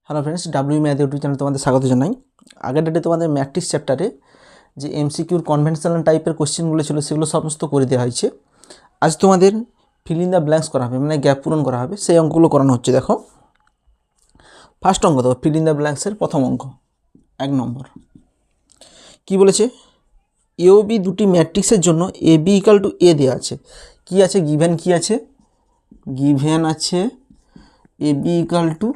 Hello friends, W math YouTube চ্যানেলে তোমাদের স্বাগত জানাই। আগের ডেটে তোমাদের ম্যাট্রিক্স চ্যাপ্টারে যে এমসিকিউর কনভেনশনাল টাইপের কোশ্চেনগুলো ছিল সেগুলো সমস্ত করে দেওয়া হয়েছে। আজ তোমাদের ফিল ইন দ্য ব্ল্যাঙ্কস করা হবে, মানে গ্যাপ পূরণ করা হবে, সেই অঙ্কগুলো করানো হচ্ছে। দেখো, ফার্স্ট অঙ্ক দেখো, ফিল ইন দ্য ব্ল্যাঙ্কসের প্রথম অঙ্ক 1 নম্বর। কি বলেছে? এ ও বি দুটি ম্যাট্রিক্সের জন্য A B equal to A দেওয়া আছে। কি আছে? গিভেন কি আছে? গিভেন আছে A B equal to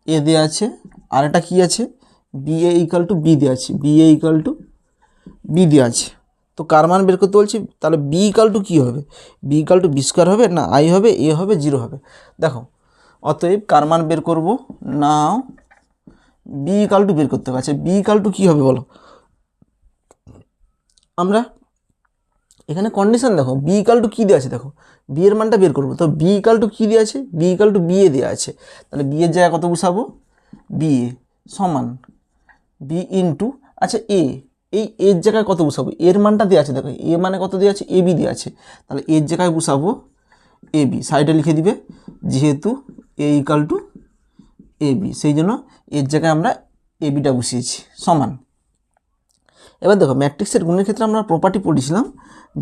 A দেওয়া আছে, আর এটা কী আছে? B A equal to B দেওয়া আছে, B A equal to B দেওয়া আছে। তো কার মান বের করতে বলছি? তাহলে বি ইকাল টু কী হবে? B equal to B square হবে, না আই হবে, এ হবে, 0 হবে। দেখো, অতএব কার মান বের করব? নাও বি ইকাল টু বের করতে হবে। আচ্ছা, বি ইকাল টু কী হবে বলো? আমরা এখানে কন্ডিশন দেখো, বি ইকাল টু কী দেওয়া আছে, দেখো বি এর মানটা বের করবো। তো বি ইকাল টু কী দেওয়া আছে? B equal to B A দেওয়া আছে। তাহলে বি এর জায়গায় কত বসাবো? বি এ সমান বি ইন্টু, আচ্ছা এ, এই এর জায়গায় কত বসাবো? এর মানটা দেওয়া আছে, দেখো এ মানে কত দেওয়া আছে? এ বি দেওয়া আছে। তাহলে এর জায়গায় বসাবো এ বি, সাইডে লিখে দিবে, যেহেতু A equal to A B, সেই জন্য এর জায়গায় আমরা এ বিটা বসিয়েছি, সমান। এবার দেখো, ম্যাট্রিক্সের গুণের ক্ষেত্রে আমরা প্রপার্টি পড়েছিলাম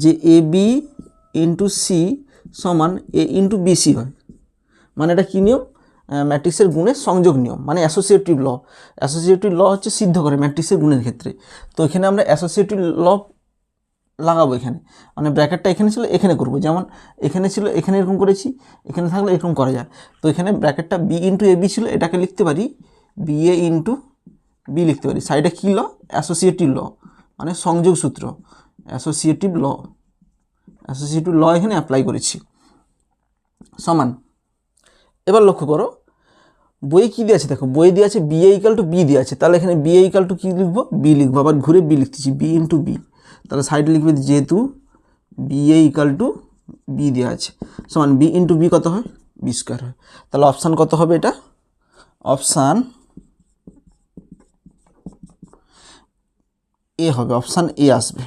যে এ বি ইন্টু সি সমান এ ইন্টু বি সি হয়। মানে এটা কী নিয়ম? ম্যাট্রিক্সের গুণের সংযোগ নিয়ম, মানে অ্যাসোসিয়েটিভ ল। অ্যাসোসিয়েটিভ ল হচ্ছে সিদ্ধ করে ম্যাট্রিক্সের গুণের ক্ষেত্রে। তো এখানে আমরা অ্যাসোসিয়েটিভ ল লাগাবো এখানে, মানে ব্র্যাকেটটা এখানে ছিল, এখানে করব। যেমন এখানে ছিল, এখানে এরকম করেছি, এখানে থাকলে এরকম করা যায়। তো এখানে ব্র্যাকেটটা বি ইন্টু এ বি ছিল, এটাকে লিখতে পারি বি এ ইন্টু বি লিখতে পারি। সাইডে কী ল? অ্যাসোসিয়েটিভ ল, মানে সংযোগ সূত্র, অ্যাসোসিয়েটিভ ল। অ্যাসোসিয়েটিভ ল এখানে অ্যাপ্লাই করেছি, সমান। এবার লক্ষ্য করো, বই কী দিয়ে আছে? দেখো বই দিয়ে আছে B A equal to B দিয়ে আছে। তাহলে এখানে বি এ ইকাল টু কী লিখবো? বি লিখবো। আবার ঘুরে বি লিখতেছি, বি ইন্টু বি। তাহলে সাইডে লিখবে, যেহেতু B A equal to B দেওয়া আছে, সমান বি ইন্টু বি কত হয়? বি স্কোয়ার হয়। তাহলে অপশান কত হবে? এটা অপশান এ হবে, অপশান এ আসবে।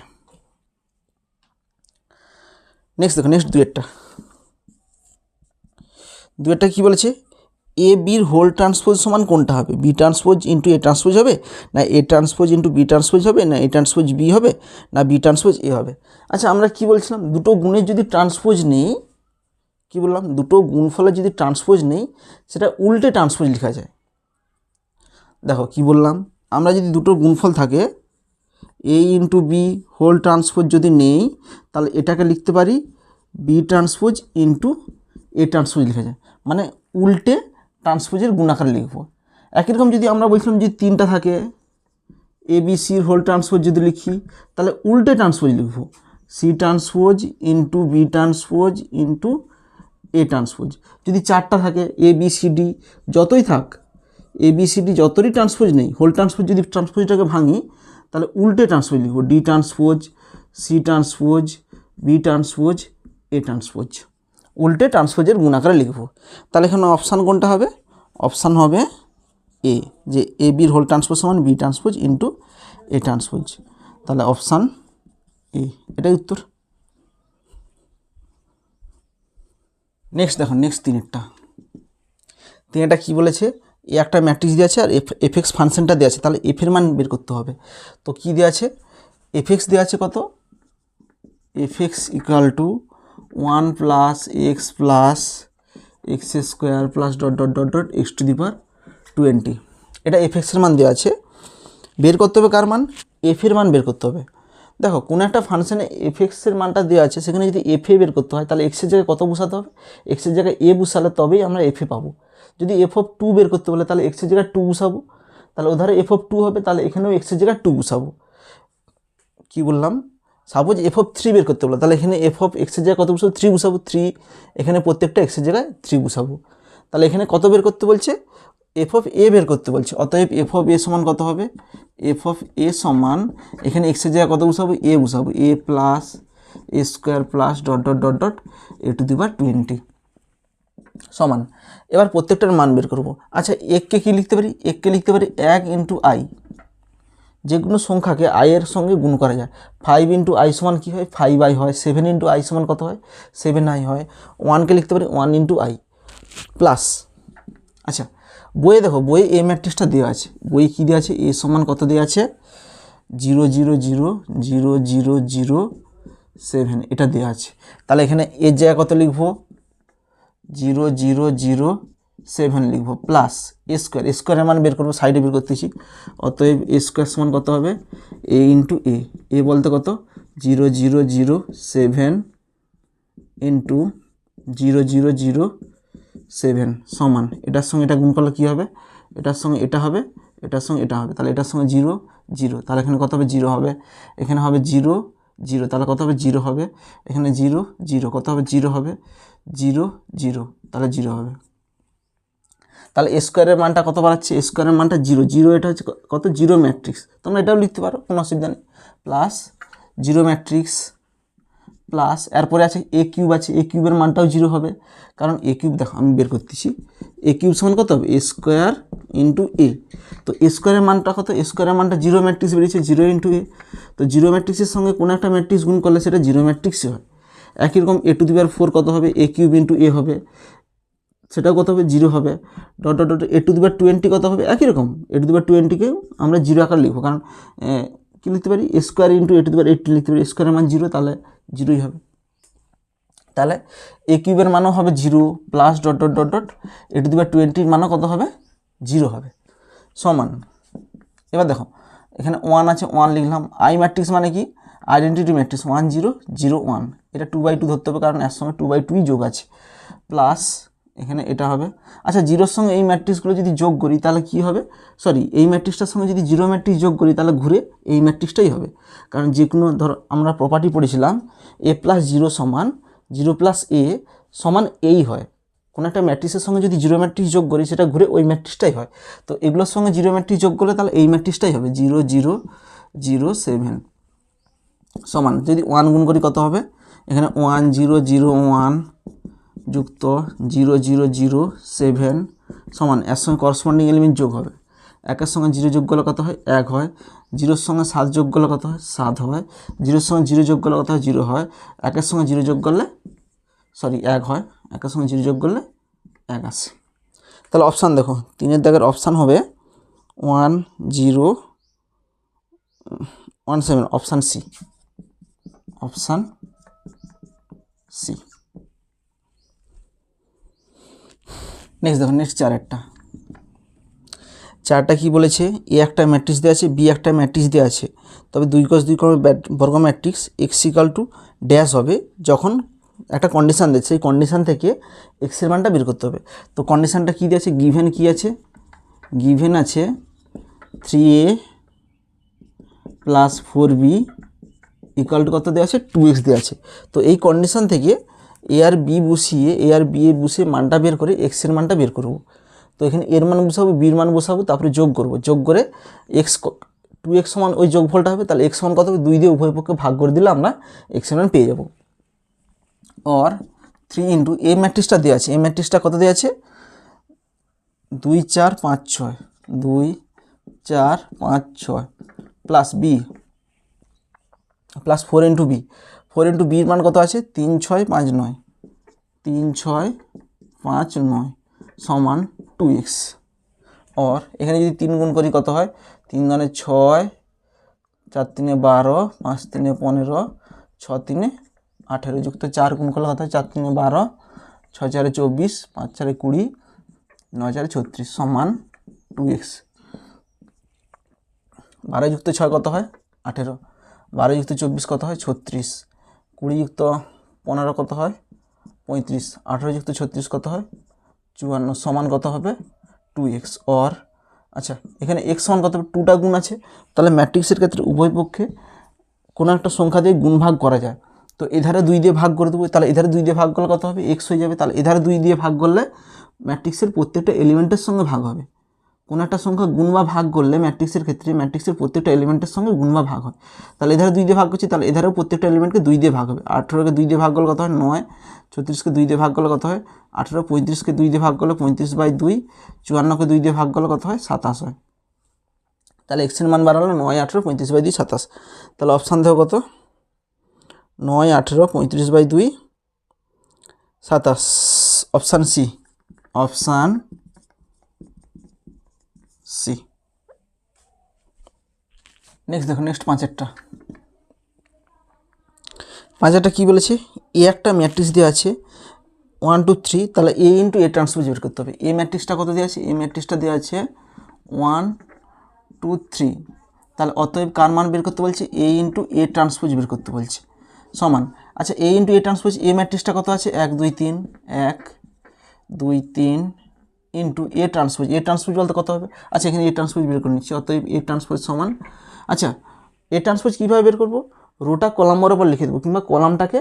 নেক্সট দেখো, নেক্সট দুয়েরটা কী বলেছে? এ বির হোল ট্রান্সপোজ সমান কোনটা হবে? B transpose into A transpose হবে, না A transpose into B transpose হবে, না এ ট্রান্সপোজ বি হবে, না বি ট্রান্সপোজ এ হবে? আচ্ছা, আমরা কি বলছিলাম? দুটো গুণের যদি ট্রান্সপোজ নেই, কি বললাম? দুটো গুণফলের যদি ট্রান্সপোজ নেই, সেটা উল্টে ট্রান্সপোজ লেখা যায়। দেখো কি বললাম, আমরা যদি দুটো গুণফল থাকে, A into B whole transpose যদি নেই, তাহলে এটাকে লিখতে পারি B transpose into A transpose লেখা যায়, মানে উল্টে ট্রান্সপোজের গুণাকার লিখব। একই রকম যদি আমরা বলছিলাম যে 3টা থাকে, এ বি সির হোল ট্রান্সপোজ যদি লিখি, তাহলে উল্টে ট্রান্সপোজ লিখব, C transpose into B transpose into A transpose. যদি 4টা থাকে, এ বি সি ডি, যতই থাক, এ বি সি ডি যতই ট্রান্সপোজ নেই, হোল ট্রান্সপোজ যদি ট্রান্সপোজটাকে ভাঙি, তাহলে উল্টে ট্রান্সপোজ লিখব, D transpose, C transpose, B transpose, A transpose, উল্টে ট্রান্সপোজের গুণাকারে লিখব। তাহলে এখানে অপশান কোনটা হবে? অপশান হবে এ, যে এ বির হোল ট্রান্সপোজ সমান B transpose into A transpose. তাহলে অপশান এ, এটাই উত্তর। নেক্সট দেখো, নেক্সট তিনেরটা কী বলেছে? এ একটা ম্যাট্রিক্স দেওয়া আছে আর এফ এক্স ফাংশনটা দেওয়া আছে। তাহলে এফের মান বের করতে হবে। তো কী দেওয়া আছে? এফ এক্স দেওয়া আছে কত? F X equal to 1 plus X plus X square plus dot dot dot dot X to the power 20। এটা এফ এক্সের মান দেওয়া আছে। বের করতে হবে কার মান? এফের মান বের করতে হবে। দেখো, কোনো একটা ফাংশনে এফ এক্সের মানটা দেওয়া আছে, সেখানে যদি এফ এ বের করতে হয়, তাহলে এক্সের জায়গায় কত বসাতে হবে? এক্সের জায়গায় এ বসালে তবেই আমরা এফ এ পাবো। যদি এফ অফ 2 বের করতে বলে, তাহলে এক্সের জায়গায় 2 বসাবো, তাহলে ওধারে এফ অফ 2 হবে, তাহলে এখানেও এক্সের জায়গায় 2 বসাবো। কী বললাম? সাপোজ এফ অফ 3 বের করতে বলো, তাহলে এখানে এফ অফ এক্সের জায়গায় কত বসাবো? 3 বসাবো, 3, এখানে প্রত্যেকটা এক্সের জায়গায় 3 বসাবো। তাহলে এখানে কত বের করতে বলছে? এফ অফ এ বের করতে বলছে। অতএব এফ অফ এ সমান কত হবে? এফ অফ এ সমান, এখানে এক্সের জায়গায় কত বসাবো? এ বসাবো, A plus A square plus dot dot dot dot A to the power 20 সমান। এবার প্রত্যেকটার মান বের করব। আচ্ছা, এককে কী লিখতে পারি? এককে লিখতে পারি 1 ইন্টু আই। যে কোনো সংখ্যাকে আই এর সঙ্গে গুণ করা যায়। 5 ইন্টু আই সমান কী হয়? 5i হয়। 7 ইন্টু আই সমান কত হয়? 7i হয়। 1কে লিখতে পারি 1 ইন্টু আই প্লাস, আচ্ছা বইয়ে দেখো, বইয়ে এ ম্যাট্রিক্সটা দেওয়া আছে, বইয়ে কী দেওয়া আছে, এ সমান কত দেওয়া আছে 0 0 0 0 0 0 7, এটা দেওয়া আছে। তাহলে এখানে এর জায়গায় কত লিখবো 0 0 0 7 লিখবো, প্লাস এ স্কোয়ার, এ স্কোয়ারের মান বের করবো, সাইডে বের করতেছি। অতএব এ স্কোয়ার সমান কত হবে এ ইন্টু এ বলতে কত 0 0 0 7 ইন্টু 0 0 0 7 সমান, এটার সঙ্গে এটা গুণ করলে কী হবে, এটার সঙ্গে এটা হবে, এটার সঙ্গে এটা হবে, তাহলে এটার সঙ্গে 0 0, তাহলে এখানে কত হবে 0 হবে, এখানে হবে 0 0, তাহলে কত হবে 0 হবে, এখানে 0 0, কত হবে 0 হবে 0 0, তাহলে 0 হবে। তাহলে এ স্কোয়ারের মানটা কত বাড়াচ্ছে, এ স্কোয়ারের মানটা 0 0, এটা হচ্ছে কত 0 ম্যাট্রিক্স, তোমরা এটাও লিখতে পারো, কোনো অসুবিধা নেই, প্লাস 0 ম্যাট্রিক্স প্লাস এরপরে আছে এ কিউব আছে, এ কিউবের মানটাও 0 হবে, কারণ এ কিউব দেখো আমি বের করতেছি, এ কিউব সমান কত হবে এ স্কোয়ার ইন্টু এ, তো এ স্কোয়ারের মানটা কত, এ স্কোয়ারের মানটা 0 ম্যাট্রিক্স বেরিয়েছে 0 ইন্টু এ, তো 0 ম্যাট্রিক্সের সঙ্গে কোনো একটা ম্যাট্রিক্স গুণ করলে সেটা 0 ম্যাট্রিক্সই হয়। একই রকম এ টু দি পাওয়ার 4 কত হবে এ কিউব ইন্টু এ হবে, সেটাও কত হবে 0 হবে, dot dot dot A to the power 20 কত হবে, একই রকম এ টু দি পাওয়ার 20কে আমরা 0 আকার লিখবো, কারণ কী লিখতে পারি A square into A to the power 18 লিখতে পারি, স্কোয়ারের মান 0, তাহলে 0ই হবে। তাহলে এ কিউবের মানও হবে 0 plus dot dot dot dot A to the power 20 মানও কত হবে 0 হবে, সমান। এবার দেখো এখানে 1 আছে, 1 লিখলাম, আই ম্যাট্রিক্স মানে কি আইডেন্টিটি ম্যাট্রিক্স 1 0 0 1, এটা 2/2 ধরতে হবে কারণ এর সঙ্গে 2/2ই যোগ আছে, প্লাস এখানে এটা হবে। আচ্ছা 0-র সঙ্গে এই ম্যাট্রিক্সগুলো যদি যোগ করি তাহলে কি হবে, সরি এই ম্যাট্রিক্সটার সঙ্গে যদি 0 ম্যাট্রিক্স যোগ করি তাহলে ঘুরে এই ম্যাট্রিক্সটাই হবে, কারণ যে কোনো ধরো আমরা প্রপার্টি পড়েছিলাম a প্লাস 0 সমান 0 প্লাস এ সমান এই হয়, কোনো একটা ম্যাট্রিক্সের সঙ্গে যদি 0 ম্যাট্রিক্স যোগ করি সেটা ঘুরে ওই ম্যাট্রিক্সটাই হয়, তো এগুলোর সঙ্গে 0 ম্যাট্রিক্স যোগ করলে তাহলে এই ম্যাট্রিক্সটাই হবে 0 0 0 7 সমান, যদি 1 গুণ করি কত হবে, এখানে 1 0 0 1 যুক্ত 0 0 0 7 সমান, এর সঙ্গে করসপন্ডিং এলিমেন্ট যোগ হবে, 1-এর সঙ্গে 0 যোগ করলে কত হয় 1 হয়, 0-র সঙ্গে 7 যোগ করলে কত হয় 7 হয়, 0-র সঙ্গে 0 যোগ করলে কত হয় 0 হয়, 1-এর সঙ্গে 0 যোগ করলে 1 হয়, 1-এর সঙ্গে 0 যোগ করলে 1 আসে। তাহলে অপশান দেখো 3-এর দাগের অপশান হবে 1 0 1 7, option C, option C. Next দেখো, নেক্সট চারটা কি বলেছে, এ একটা ম্যাট্রিক্স দেওয়া আছে, বি একটা ম্যাট্রিক্স দেওয়া আছে, তবে 2 × 2 বর্গ matrix x equal to dash হবে যখন একটা কন্ডিশান দিচ্ছে, সেই কন্ডিশান থেকে এক্সের মানটা বের করতে হবে। তো কন্ডিশানটা কী দিয়েছে, গিভেন কী আছে, গিভেন আছে 3a plus 4b equal to কত দেওয়া আছে 2x দেওয়া আছে। তো এই কন্ডিশান থেকে এ আর বি বসিয়ে বসিয়ে মানটা বের করে এক্সের মানটা বের করব। তো এখানে এর মান বসাবো, বির মান বসাবো, তারপরে যোগ করব, যোগ করে এক্স 2x সমান ওই যোগফলটা হবে, তাহলে এক্স সমান কত হবে 2 দিয়ে উভয় পক্ষে ভাগ করে দিলে আমরা এক্সের মান পেয়ে যাব। অর 3 ইন্টু এ ম্যাট্রিক্সটা দেওয়া আছে, এ ম্যাট্রিক্সটা কত দেওয়া আছে 2 4 5 6 2 4 5 6 plus B plus 4 into B, 4 into বির মান কত আছে 3 6 5 9 3 6 5 9 সমান 2x। और এখানে যদি 3 গুণ করি কত হয় 3 × 6 4 × 12 5 × 15 6 × 18 যুক্ত 4 গুণ করলে কত হয় 4 × 12 6 × 4 24 5 × 4 20 9 × 4 36 সমান 2x। 12 যুক্ত 6 কত হয় 18, 12 যুক্ত 24 কত হয় 36, 20 যুক্ত 15 কত হয় 35, 18 যুক্ত 36 কত হয় 54 সমান কত হবে 2x। और আচ্ছা এখানে x সমান কত হবে 2টা গুণ আছে, তাহলে ম্যাট্রিক্সের ক্ষেত্রে উভয় পক্ষে কোনো একটা সংখ্যা দিয়ে গুণ ভাগ করা যায়। তো এধারে 2 দিয়ে ভাগ করে দেবো, তাহলে এধারে 2 দিয়ে ভাগ করলে কত হবে x হয়ে যাবে, তাহলে এধারে 2 দিয়ে ভাগ করলে ম্যাট্রিক্সের প্রত্যেকটা এলিমেন্টের সঙ্গে ভাগ হবে। কোনো একটা সংখ্যা গুণ বা ভাগ করলে ম্যাট্রিক্সের ক্ষেত্রে ম্যাট্রিক্সের প্রত্যেকটা এলিমেন্টের সঙ্গে গুণ বা ভাগ হয়। তাহলে এধারে 2 দিয়ে ভাগ করছি, তাহলে এধারেও প্রত্যেকটা এলিমেন্টকে 2 দিয়ে ভাগ হবে। 18কে 2 দিয়ে ভাগ করলে কত হয় 9, 36কে 2 দিয়ে ভাগ করলে কত হয় 18, 35কে 2 দিয়ে ভাগ করলে 35/2, 54কে 2 দিয়ে ভাগ করলে কত হয় 27 হয়। তাহলে এক্সের মান বাড়ালো 9 18 35/2 27, তাহলে অপশান দেখো কত 9 18 35/2 27, option C, option C. Next দেখো, নেক্সট পাঁচেরটা কী বলেছে, এ একটা ম্যাট্রিক্স দেওয়া আছে 1 2 3, তাহলে এ ইন্টু এ ট্রান্সপোজ বের করতে হবে। এ ম্যাট্রিক্সটা কত দেওয়া আছে, এ ম্যাট্রিক্সটা দেওয়া আছে 1 2 3, তাহলে অতএব কার মান বের করতে বলছে, এ ইন্টু এ ট্রান্সপোজ বের করতে বলছে সমান। আচ্ছা এ ইন্টু এ ট্রান্সপোজ, এ ম্যাট্রিক্সটা কত আছে 1 2 3, 1 2 3 into A transpose, A transpose বলতে কত হবে, আচ্ছা এখানে এ ট্রান্সপোজ বের করে নিচ্ছি, অতএব এ ট্রান্সপোজ সমান। আচ্ছা এ ট্রান্সপোজ কীভাবে বের করবো, রোটা কলাম বরাবর লিখে দেবো, কিংবা কলামটাকে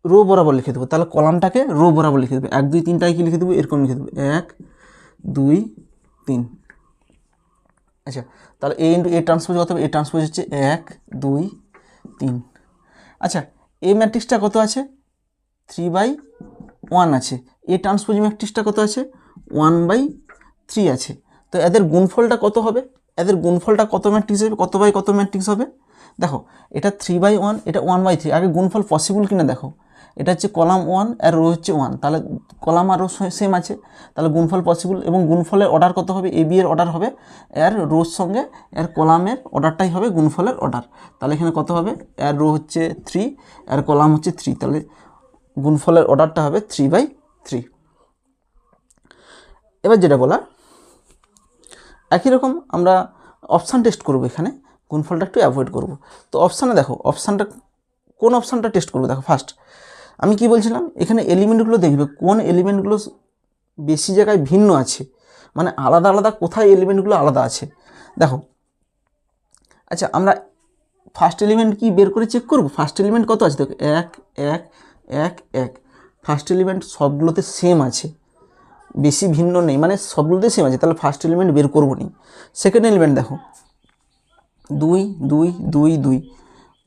রো বরাবর লিখে দেবো। তাহলে কলামটাকে রো বরাবর লিখে দেবো, 1 2 3টাকে কি লিখে দেবো, এরকম লিখে দেবো 1 2 3। আচ্ছা তাহলে এ ইন্টু এ ট্রান্সপোজ কত হবে, এ ট্রান্সপোজ হচ্ছে 1 2 3। আচ্ছা এ ম্যাট্রিক্সটা কত আছে 3/1 আছে, এ ট্রান্সপোজ ম্যাট্রিক্সটা কত আছে 1/3 আছে। তো এদের গুণফলটা কত হবে, এদের গুণফলটা কত ম্যাট্রিক্স হবে, কত বাই কত ম্যাট্রিক্স হবে। দেখো এটা 3/1, এটা 1/3, আগে গুণফল পসিবল কিনা দেখো, এটা হচ্ছে কলাম 1 আর রো হচ্ছে 1, তাহলে কলাম আর রো সেম আছে, তাহলে গুণফল পসিবল। এবং গুণফলের অর্ডার কত হবে, এ বি এর অর্ডার হবে এর রোর সঙ্গে এর কলামের অর্ডারটাই হবে গুণফলের অর্ডার। তাহলে এখানে কত হবে, এর রো হচ্ছে 3, এর কলাম হচ্ছে 3, তাহলে গুণফলের অর্ডারটা হবে 3/3। এবার যেটা বলা, একই রকম আমরা অপশান টেস্ট করব, এখানে গুণফলটা একটু অ্যাভয়েড করব। তো অপশানে দেখো, অপশানটা কোন অপশানটা টেস্ট করবো, দেখো ফার্স্ট আমি কি বলছিলাম, এখানে এলিমেন্টগুলো দেখবে কোন এলিমেন্টগুলো বেশি জায়গায় ভিন্ন আছে, মানে আলাদা আলাদা কোথায় এলিমেন্টগুলো আলাদা আছে। দেখো আচ্ছা আমরা ফার্স্ট এলিমেন্ট কি বের করে চেক করব, ফার্স্ট এলিমেন্ট কত আছে, দেখো 1 1 1 1, ফার্স্ট এলিমেন্ট সবগুলোতে সেম আছে, বেশি ভিন্ন নেই, মানে সবগুলোতে সেম আছে, তাহলে ফার্স্ট এলিমেন্ট বের করবো নি। সেকেন্ড এলিমেন্ট দেখো 2 2 2 2,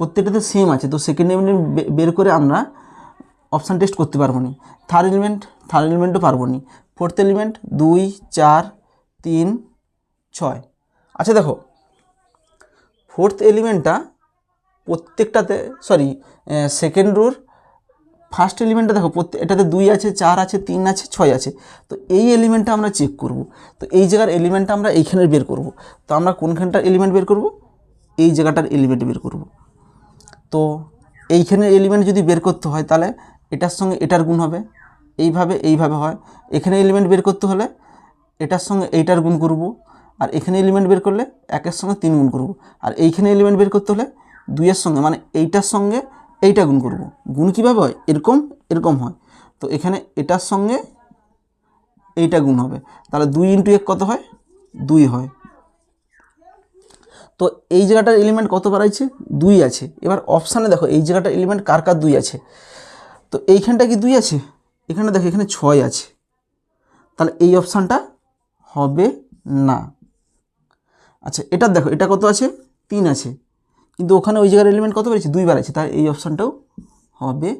প্রত্যেকটাতে সেম আছে, তো সেকেন্ড এলিমেন্ট বের করে আমরা অপশান টেস্ট করতে পারবো না। থার্ড এলিমেন্টও পারবো না। Fourth element 2 4 3 6। আচ্ছা দেখো ফোর্থ এলিমেন্টটা প্রত্যেকটাতে, সেকেন্ড রোর ফার্স্ট এলিমেন্টটা দেখো এটাতে 2 আছে 4 আছে 3 আছে 6 আছে, তো এই এলিমেন্টটা আমরা চেক করব। তো এই জায়গার এলিমেন্টটা আমরা এইখানে বের করব। তো আমরা কোনখানটার এলিমেন্ট বের করব, এই জায়গাটার এলিমেন্ট বের করব। তো এইখানের এলিমেন্ট যদি বের করতে হয় তাহলে এটার সঙ্গে এটার গুণ হবে, এইভাবে হয়। এখানে এলিমেন্ট বের করতে হলে এটার সঙ্গে এইটার গুণ করব, আর এখানে এলিমেন্ট বের করলে 1-এর সঙ্গে 3 গুণ করব, আর এইখানে এলিমেন্ট বের করতে হলে 2-এর সঙ্গে, মানে এইটার সঙ্গে এইটা গুণ করব। গুণ কীভাবে হয়, এরকম হয়। তো এখানে এটার সঙ্গে এইটা গুণ হবে, তাহলে 2 × 1 কত হয়, 2 হয়। তো এই জায়গাটার এলিমেন্ট কতবার আছে, 2 আছে। এবার অপশানে দেখো এই জায়গাটার এলিমেন্ট কার 2 আছে, তো এইখানটা কি 2 আছে, এখানে দেখো এখানে 6 আছে, তাহলে এই অপশানটা হবে না। আচ্ছা এটা দেখো এটা কত আছে, 3 আছে, কিন্তু ওখানে ওই জায়গার এলিমেন্ট কত বেড়েছে, 2 বার আছে, তাই এই অপশানটাও হবে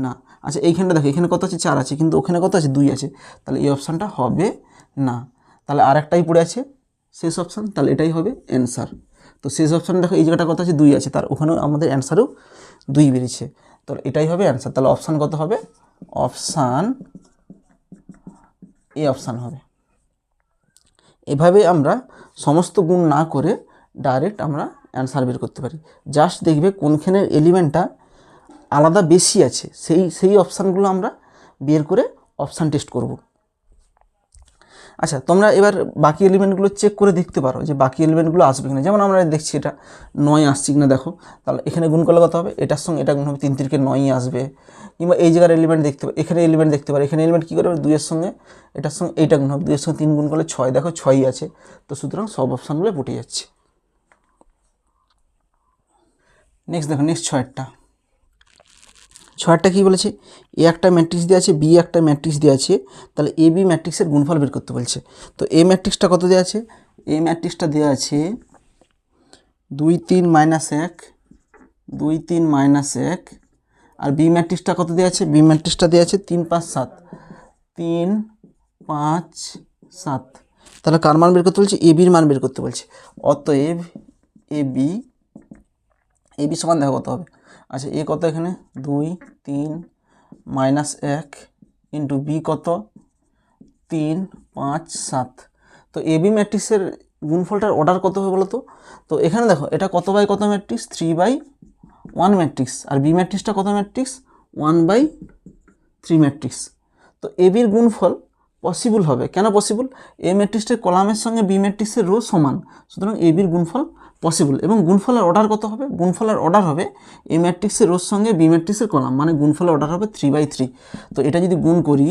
না। আচ্ছা এইখানটা দেখো এখানে কত আছে, 4 আছে, কিন্তু ওখানে কত আছে, 2 আছে, তাহলে এই অপশানটা হবে না। তাহলে আরেকটাই পড়ে আছে শেষ অপশান, তাহলে এটাই হবে অ্যান্সার। তো শেষ অপশানে দেখো এই জায়গাটা কত আছে, 2 আছে, তার ওখানেও আমাদের অ্যান্সারও 2 বেরিয়েছে, তো এটাই হবে অ্যান্সার। তাহলে অপশান কত হবে, অপশান এ অপশান হবে। এভাবে আমরা সমস্ত গুণ না করে ডাইরেক্ট আমরা অ্যান্সার বের করতে পারি। জাস্ট দেখবে কোনখানের এলিমেন্টটা আলাদা বেশি আছে, সেই অপশানগুলো আমরা বের করে অপশান টেস্ট করব। আচ্ছা তোমরা এবার বাকি এলিমেন্টগুলো চেক করে দেখতে পারো যে বাকি এলিমেন্টগুলো আসবে কিনা। যেমন আমরা দেখছি এটা 9 আসছে কিনা দেখো, তাহলে এখানে গুণ করলে কত হবে, এটার সঙ্গে এটা গুণ হবে, 3 3 9ই আসবে। কিংবা এই জায়গার এলিমেন্ট দেখতে পারো, এখানে এলিমেন্ট দেখতে পারো, এখানে এলিমেন্ট কী করবে, 2-এর সঙ্গে এটার সঙ্গে এইটা গুণ হবে, 2-এর সঙ্গে 3 গুণ করলে 6, দেখো 6ই আছে। তো সুতরাং সব অপশানগুলো ফুটে যাচ্ছে। নেক্সট দেখো, নেক্সট 6টা কী বলেছে, এ একটা ম্যাট্রিক্স দেওয়া আছে, বি একটা ম্যাট্রিক্স দেওয়া আছে, তাহলে এ বি ম্যাট্রিক্সের গুণফল বের করতে বলছে। তো এ ম্যাট্রিক্সটা কত দেওয়া আছে, এ ম্যাট্রিক্সটা দেওয়া আছে 2 3 -1 2 3 -1, আর বি ম্যাট্রিক্সটা কত দেওয়া আছে, বি ম্যাট্রিক্সটা দেওয়া আছে 3 5 7 3 5 7। তাহলে কার মান বের করতে বলছে, এ বির মান বের করতে বলছে। অতএব এ বি সমান দেখো কত হবে, আচ্ছা এ কত এখানে 2 3 -1 ইন্টু বি কত 3 5 7, তো এবি ম্যাট্রিক্সের গুণফলটার অর্ডার কত হবে বলো তো? তো এখানে দেখো এটা কত বাই কত ম্যাট্রিক্স, 3/1 ম্যাট্রিক্স, আর বি ম্যাট্রিক্সটা কত ম্যাট্রিক্স, 1/3 ম্যাট্রিক্স। তো এবির গুণফল পসিবল হবে, কেন পসিবল? এ ম্যাট্রিক্সের কলামের সঙ্গে বি ম্যাট্রিক্সের রো সমান, সুতরাং এবির গুণফল পসিবল। এবং গুণফলের অর্ডার কত হবে? গুণফলের অর্ডার হবে এ ম্যাট্রিক্সের রোর সঙ্গে বি ম্যাট্রিক্সের কলাম, মানে গুণফলের অর্ডার হবে 3/3। তো এটা যদি গুণ করি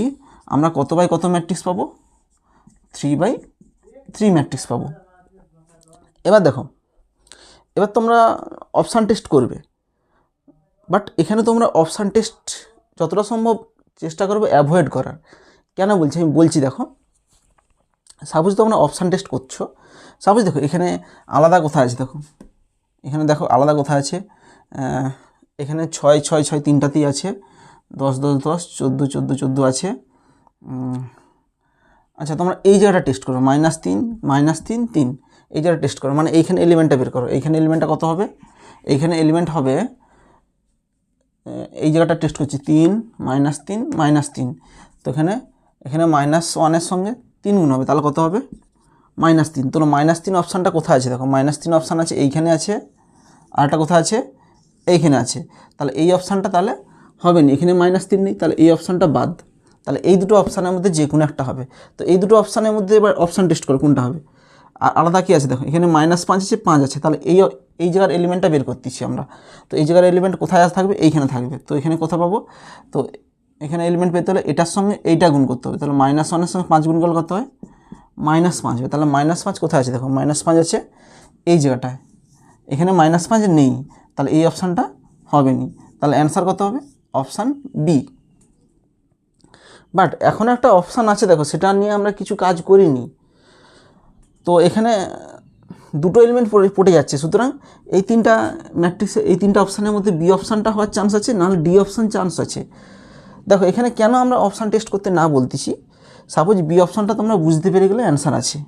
আমরা কত বাই কত ম্যাট্রিক্স পাবো? 3/3 ম্যাট্রিক্স পাবো। এবার দেখো, এবার তোমরা অপশান টেস্ট করবে, বাট এখানে তোমরা অপশান টেস্ট যতটা সম্ভব চেষ্টা করবে অ্যাভয়েড করার। কেন বলছি আমি বলছি, দেখো সাপোজ তোমরা অপশান টেস্ট করছো, সাপোজ দেখো এখানে আলাদা কোথায় আছে, দেখো এখানে দেখো আলাদা কোথায় আছে, এখানে 6 6 6 তিনটাতেই আছে, 10 10 10 14 14 14 আছে। আচ্ছা তোমরা এই জায়গাটা টেস্ট করো, -3 -3 3, এই জায়গাটা টেস্ট করো, মানে এইখানে এলিমেন্টটা বের করো। এইখানে এলিমেন্টটা কত হবে? এইখানে এলিমেন্ট হবে, এই জায়গাটা টেস্ট করছি 3 -3 -3। তো এখানে -1-এর সঙ্গে 3 গুণ হবে, তাহলে কত হবে? -3। তো -3 অপশানটা কোথায় আছে? দেখো -3 অপশান আছে এইখানে আছে, আর একটা কোথায় আছে? এইখানে আছে। তাহলে এই অপশানটা তাহলে হবে না, এখানে -3 নেই, তাহলে এই অপশানটা বাদ। তাহলে এই দুটো অপশানের মধ্যে যে কোনো একটা হবে। তো এই দুটো অপশানের মধ্যে এবার অপশান টেস্ট করো কোনটা হবে। আর আলাদা কি আছে দেখো, এখানে -5 আছে, 5 আছে, তাহলে এই জায়গার এলিমেন্টটা বের করতেছি আমরা। তো এই জায়গার এলিমেন্ট কোথায় থাকবে? এইখানে থাকবে। তো এখানে কোথায় পাবো? তো এখানে এলিমেন্ট পেতে হলে এটার সঙ্গে এইটা গুণ করতে হবে, তাহলে -1-এর সঙ্গে 5 গুণ করলে কত হয়? -5 হবে। তাহলে -5 কোথায় আছে? দেখো -5 আছে এই জায়গাটায়, এখানে -5 নেই, তাহলে এই অপশানটা হবে নি। তাহলে অ্যান্সার কত হবে? Option B. বাট এখন একটা অপশান আছে দেখো, সেটা নিয়ে আমরা কিছু কাজ করিনি। তো এখানে দুটো এলিমেন্ট পড়ে যাচ্ছে, সুতরাং এই তিনটা ম্যাট্রিক্সে এই তিনটা অপশানের মধ্যে বি অপশানটা হওয়ার চান্স আছে, নাহলে ডি অপশান চান্স আছে। দেখো এখানে কেন আমরা অপশান টেস্ট করতে না বলতেছি, সাপোজ বি অপশানটা তোমরা বুঝতে পেরে গেলে অ্যান্সার আছে।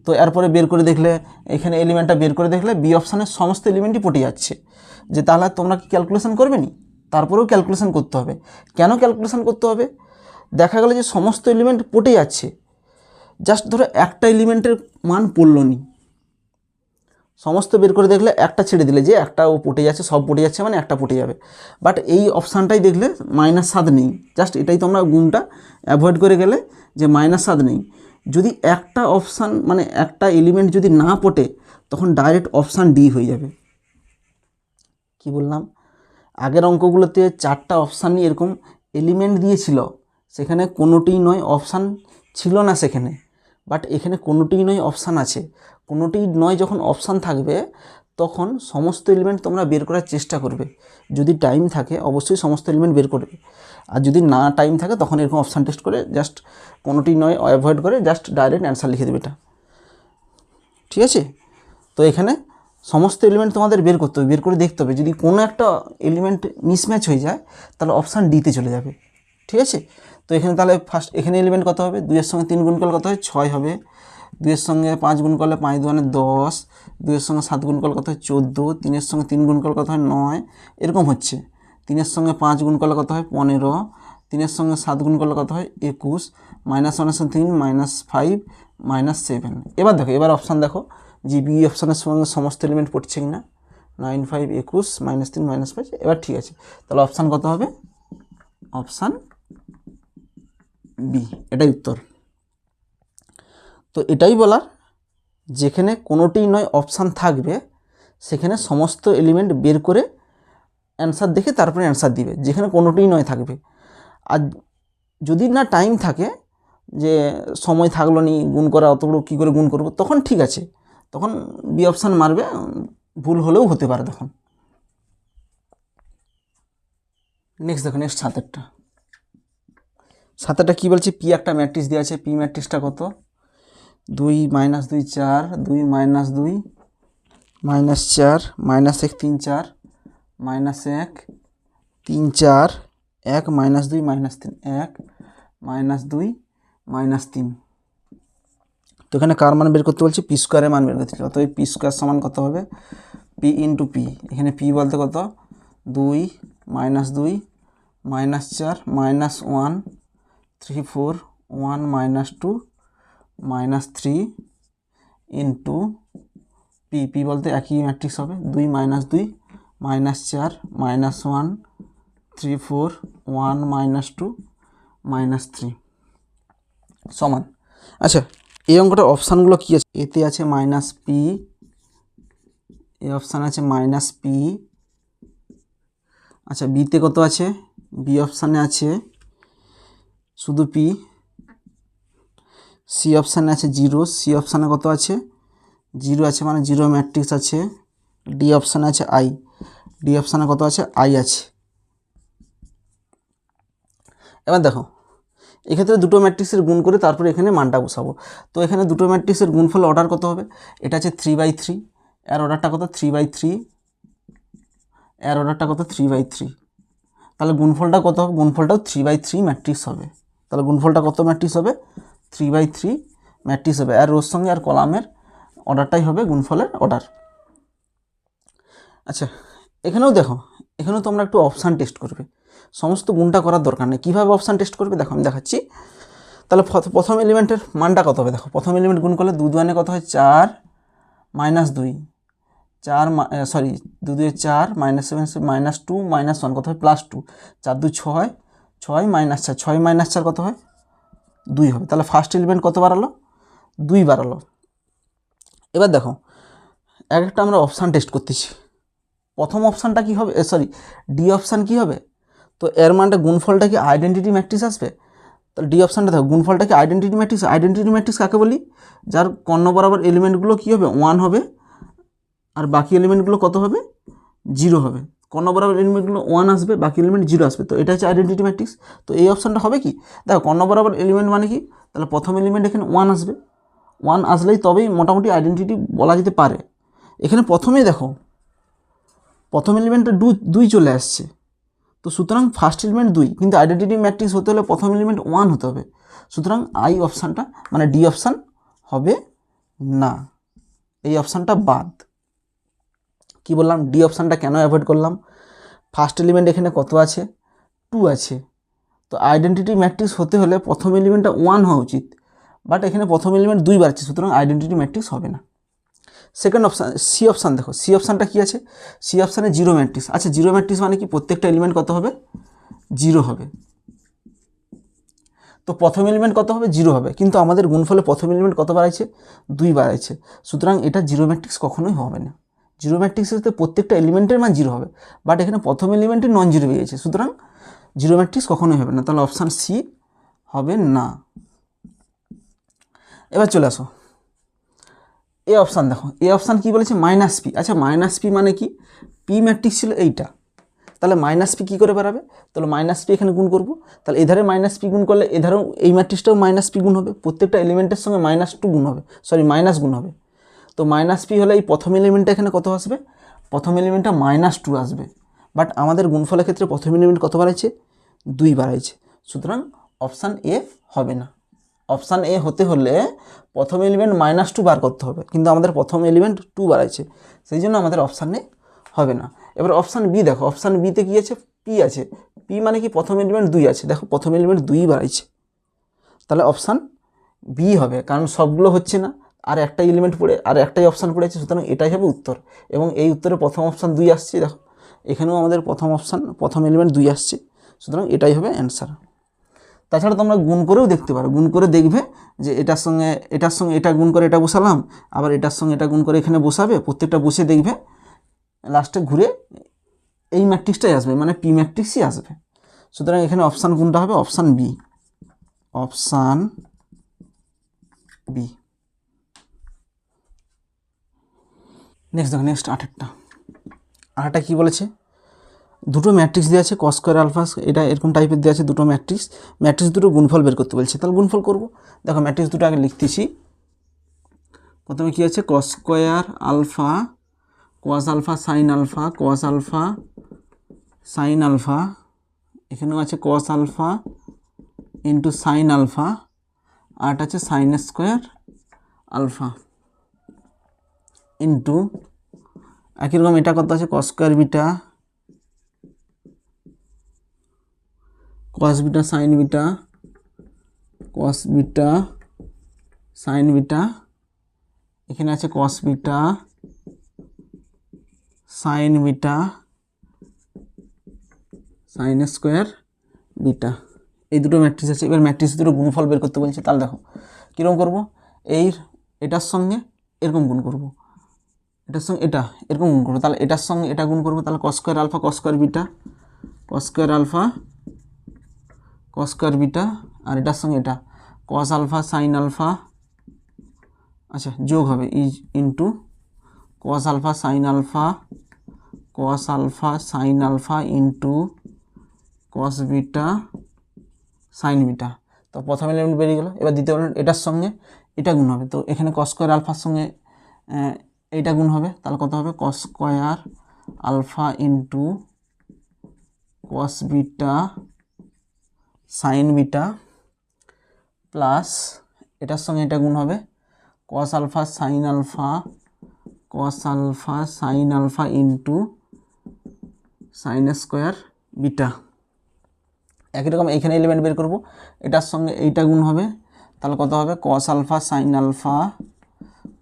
তো এরপরে বের করে দেখলে, এখানে এলিমেন্টটা বের করে দেখলে বি অপশানের সমস্ত এলিমেন্টই পড়ে যাচ্ছে, যে তাহলে তোমরা কি ক্যালকুলেশন করবে নি? তারপরেও ক্যালকুলেশন করতে হবে। কেন ক্যালকুলেশন করতে হবে? দেখা গেল যে সমস্ত এলিমেন্ট পড়ে যাচ্ছে, জাস্ট ধরো একটা এলিমেন্টের মান পড়লো নি, সমস্ত বের করে দেখলে একটা ছেড়ে দিলে যে একটা ও পড়ে যাচ্ছে, সব পড়ে যাচ্ছে মানে একটা পড়ে যাবে। বাট এই অপশানটাই দেখলে -7 নেই, জাস্ট এটাই তোমরা গুণটা অ্যাভয়েড করে গেলে যে -7 নেই। যদি একটা অপশান মানে একটা এলিমেন্ট যদি না পড়ে, তখন ডাইরেক্ট অপশান ডি হয়ে যাবে। কি বললাম? আগের অঙ্কগুলোতে 4টা অপশানই এরকম এলিমেন্ট দিয়েছিল, সেখানে কোনোটিই নয় অপশান ছিল না সেখানে। বাট এখানে কোনোটিই নয় অপশান আছে। কোনোটিই নয় যখন অপশান থাকবে, তখন সমস্ত এলিমেন্ট তোমরা বের করার চেষ্টা করবে। যদি টাইম থাকে অবশ্যই সমস্ত এলিমেন্ট বের করবে, আর যদি না টাইম থাকে তখন এরকম অপশান টেস্ট করে জাস্ট কোনোটি নয় অ্যাভয়েড করে জাস্ট ডাইরেক্ট অ্যান্সার লিখে দেবে এটা। ঠিক আছে? তো এখানে সমস্ত এলিমেন্ট তোমাদের বের করতে হবে, বের করে দেখতে হবে, যদি কোনো একটা এলিমেন্ট মিসম্যাচ হয়ে যায় তাহলে অপশান ডিতে চলে যাবে। ঠিক আছে? তো এখানে তাহলে ফার্স্ট এখানে এলিমেন্ট কত হবে? 2-এর সঙ্গে 3 গুণ করলে কত হয়? 6 হবে। 2-এর সঙ্গে 5 গুণ করলে 5 2 10, 2-এর সঙ্গে 7 গুণ করলে কত হয়? 14, 3-এর সঙ্গে 3 গুণ করলে কত হয়? 9, এরকম হচ্ছে। 3-এর সঙ্গে 5 গুণ করলে কত হয়? 15, 3-এর সঙ্গে 7 গুণ করলে কত হয়? 21, -1-এর সঙ্গে 3 -5 -7। এবার দেখো, এবার অপশান দেখো যে বি অপশানের সঙ্গে সমস্ত এলিমেন্ট পড়ছে কিনা। 9 5 21 -3 -5, এবার ঠিক আছে। তাহলে অপশান কত হবে? অপশান বি, এটাই উত্তর। তো এটাই বলার, যেখানে কোনোটি নয় অপশান থাকবে সেখানে সমস্ত এলিমেন্ট বের করে অ্যান্সার দেখে তারপরে অ্যান্সার দিবে, যেখানে কোনোটিই নয় থাকবে। আর যদি না টাইম থাকে, যে সময় থাকলো নি গুণ করা, অতগুলো কী করে গুণ করবো, তখন ঠিক আছে, তখন বি অপশান মারবে, ভুল হলেও হতে পারে তখন। নেক্সট দেখো, নেক্সট 7টা কী বলছে? পি একটা ম্যাট্রিক্স দেওয়া আছে, পি ম্যাট্রিক্সটা কত? 2 -2 4, 2 -2 -4 -1 3 4 -1 3 4 1 -2 -3 1 -2 -3। তো এখানে কার মান বের করতে বলছি? পি স্কোয়ারের মান বের করতে। অতএব পি স্কোয়ার সমান কত হবে? P into P. এখানে পি বলতে কত? 2 -2 -4 -1 3 4 1 -2 -3 ইন্টু পি, পি বলতে একই ম্যাট্রিক্স হবে, 2 - 2 -4 -1 3 4 1 -2 -3 সমান। আচ্ছা, এই অঙ্কটার অপশানগুলো কী আছে? এতে আছে -p, এই অপশান আছে -p। আচ্ছা, বিতে কত আছে? বি অপশানে আছে শুধু p, সি অপশানে আছে 0, সি অপশানে কত আছে? 0 আছে, মানে 0 ম্যাট্রিক্স আছে। ডি অপশানে আছে i, ডি অপশানে কত আছে? i আছে। এবার দেখো, এক্ষেত্রে দুটো ম্যাট্রিক্সের গুণ করে তারপরে এখানে মানটা বসাবো। তো এখানে দুটো ম্যাট্রিক্সের গুণফল অর্ডার কত হবে? এটা আছে 3/3, এর অর্ডারটা কত? 3/3, এর অর্ডারটা কত? 3/3। তাহলে গুণফলটা কত হবে? গুণফলটাও 3/3 ম্যাট্রিক্স হবে। তাহলে গুণফলটা কত ম্যাট্রিক্স হবে? 3/3 ম্যাট্রিক্স হবে। আর রোর সঙ্গে আর কলামের অর্ডারটাই হবে গুণফলের অর্ডার। আচ্ছা, এখানেও দেখো, এখানেও তোমরা একটু অপশান টেস্ট করবে, সমস্ত গুণটা করার দরকার নেই। কীভাবে অপশান টেস্ট করবে দেখো, আমি দেখাচ্ছি। তাহলে প্রথম এলিমেন্টের মানটা কত হবে? দেখো, প্রথম এলিমেন্ট গুণ করলে 2 2 কত হয়? 4 -2, 4 সরি 2 2 4 -7 -2 -1 কত হয়? +2, 4 2 6 6 -4, 6 -4 কত হয়? 2 হবে। তাহলে ফার্স্ট এলিমেন্ট কত বাড়ালো? 2 বাড়ালো। এবার দেখো, এক একটা আমরা অপশান টেস্ট করতেছি। প্রথম অপশানটা কী হবে? সরি, ডি অপশান কী হবে? তো এর মানটা গুণফলটা কি আইডেন্টিটি ম্যাট্রিক্স আসবে? তাহলে ডি অপশানটা দেখো, গুণফলটা কি আইডেন্টিটি ম্যাট্রিক্স? আইডেন্টিটি ম্যাট্রিক্স কাকে বলি? যার কর্ণ বরাবর এলিমেন্টগুলো কী হবে? 1 হবে, আর বাকি এলিমেন্টগুলো কত হবে? 0 হবে। কর্ণ বরাবর এলিমেন্টগুলো 1 আসবে, বাকি এলিমেন্ট 0 আসবে। তো এটা হচ্ছে আইডেন্টিটি ম্যাট্রিক্স। তো এই অপশানটা হবে কি? দেখো, কর্ণ বরাবর এলিমেন্ট মানে কি? তাহলে প্রথম এলিমেন্ট এখানে 1 আসবে, 1 আসলেই তবেই মোটামুটি আইডেন্টিটি বলা যেতে পারে। এখানে প্রথমেই দেখো, প্রথম এলিমেন্টটা 2 চলে আসছে, তো সুতরাং ফার্স্ট এলিমেন্ট 2, কিন্তু আইডেন্টিটি ম্যাট্রিক্স হতে হলে প্রথম এলিমেন্ট 1 হতে হবে। সুতরাং আই অপশানটা মানে ডি অপশান হবে না, এই অপশানটা বাদ। কি বললাম? ডি অপশানটা কেন অ্যাভয়েড করলাম? ফার্স্ট এলিমেন্ট এখানে কত আছে? 2 আছে। তো আইডেন্টিটি ম্যাট্রিক্স হতে হলে প্রথম এলিমেন্টটা 1 হওয়া উচিত, বাট এখানে প্রথম এলিমেন্ট 2 বাড়ছে, সুতরাং আইডেন্টিটি ম্যাট্রিক্স হবে না। সেকেন্ড অপশান, সি অপশান দেখো, সি অপশানটা কী আছে? সি অপশানে 0 ম্যাট্রিক্স। আচ্ছা, 0 ম্যাট্রিক্স মানে কি? প্রত্যেকটা এলিমেন্ট কত হবে? 0 হবে। তো প্রথম এলিমেন্ট কত হবে? 0 হবে, কিন্তু আমাদের গুণফলে প্রথম এলিমেন্ট কত বাড়াইছে? 2 বাড়াইছে, সুতরাং এটা 0 ম্যাট্রিক্স কখনোই হবে না। 0 ম্যাট্রিক্সের প্রত্যেকটা এলিমেন্টের মান 0 হবে, বাট এখানে প্রথম এলিমেন্টই নন জিরো পেয়েছে, সুতরাং 0 ম্যাট্রিক্স কখনোই হবে না। তাহলে অপশান সি হবে না। এবার চলে আসো, এ অপশান দেখো, এ অপশান কী বলেছে? -p। আচ্ছা, -p মানে কি? পি ম্যাট্রিক্স ছিল এইটা, তাহলে -p কী করে বেরাবে? তাহলে -p এখানে গুণ করব, তাহলে এধারে -p গুণ করলে এধারেও এই ম্যাট্রিক্সটাও -p গুণ হবে, প্রত্যেকটা এলিমেন্টের সঙ্গে -2 গুণ হবে, সরি মাইনাস গুণ হবে। তো -p হলে এই প্রথম এলিমেন্টটা এখানে কত আসবে? প্রথম এলিমেন্টটা -2 আসবে, বাট আমাদের গুণফলের ক্ষেত্রে প্রথম এলিমেন্ট কত বাড়াইছে? 2 বাড়াইছে, সুতরাং অপশান এ হবে না। অপশান এ হতে হলে প্রথম এলিমেন্ট -2 বার করতে হবে, কিন্তু আমাদের প্রথম এলিমেন্ট 2 বাড়াইছে, সেই জন্য আমাদের অপশান এ হবে না। এবার অপশান বি দেখো, অপশান বিতে কী আছে? পি আছে। পি মানে কি? প্রথম এলিমেন্ট 2 আছে, দেখো প্রথম এলিমেন্ট 2 বাড়াইছে, তাহলে অপশান বি হবে, কারণ সবগুলো হচ্ছে না, আর একটাই এলিমেন্ট পড়ে, আর একটাই অপশান পড়েছে, সুতরাং এটাই হবে উত্তর। এবং এই উত্তরে প্রথম অপশান 2 আসছে, দেখো এখানেও আমাদের প্রথম এলিমেন্ট 2 আসছে, সুতরাং এটাই হবে অ্যান্সার। তাছাড়া তোমরা গুণ করেও দেখতে পারো, গুণ করে দেখবে যে এটার সঙ্গে এটা গুণ করে এটা বসালাম, আবার এটার সঙ্গে এটা গুণ করে এখানে বসাবে, প্রত্যেকটা বসে দেখবে লাস্টে ঘুরে এই ম্যাট্রিক্সটাই আসবে, মানে পি ম্যাট্রিক্সই আসবে। সুতরাং এখানে অপশান কোনটা হবে? Option B, option B. Next দেখো, নেক্সট আঠারটা কী বলেছে? দুটো ম্যাট্রিক্স দেওয়া আছে, কস স্কোয়ার আলফা, এটা এরকম টাইপের দেওয়া আছে দুটো ম্যাট্রিক্স দুটো গুণফল বের করতে বলছে। তাহলে গুণফল করব। দেখো, ম্যাট্রিক্স দুটো আগে লিখতেছি। প্রথমে কী আছে? Cos square alpha, cos alpha sine alpha, cos alpha sine alpha, এখানেও আছে cos alpha into sine alpha, আর এটা আছে সাইন স্কোয়ার আলফা ইন্টু একই রকম এটা কত আছে? কস স্কোয়ার বিটা, কস বিটা সাইন বিটা, কস বিটা সাইন বিটা, এখানে আছে cos beta, sine beta, sine square beta, এই দুটো ম্যাট্রিক্স আছে। এবার ম্যাট্রিক্স দুটো গুণফল বের করতে বলছে, তাহলে দেখো কীরকম করবো, এটার সঙ্গে এরকম গুণ করব, এটার সঙ্গে এটা এরকম গুণ করবো, তাহলে এটার সঙ্গে এটা গুণ করবো, তাহলে cos square alpha cos square beta, cos square alpha cos square beta, আর এটার সঙ্গে এটা কস আলফা সাইন আলফা, আচ্ছা যোগ হবে into cos alpha sine alpha, cos alpha sine alpha into cos beta sine beta. তো প্রথম এলিমেন্ট বেরিয়ে গেল। এবার দ্বিতীয় এলিমেন্ট এটার সঙ্গে এটা গুণ হবে, তো এখানে কস স্কোয়ার আলফার সঙ্গে এইটা গুণ হবে, তাহলে কত হবে cos square alpha into cos beta sine beta, plus এটার সঙ্গে এটা গুণ হবে cos alpha sine alpha, cos alpha sine alpha into sine square beta. একই রকম এইখানে এলিমেন্ট বের করব, এটার সঙ্গে এইটা গুণ হবে, তাহলে কত হবে cos alpha sine alpha,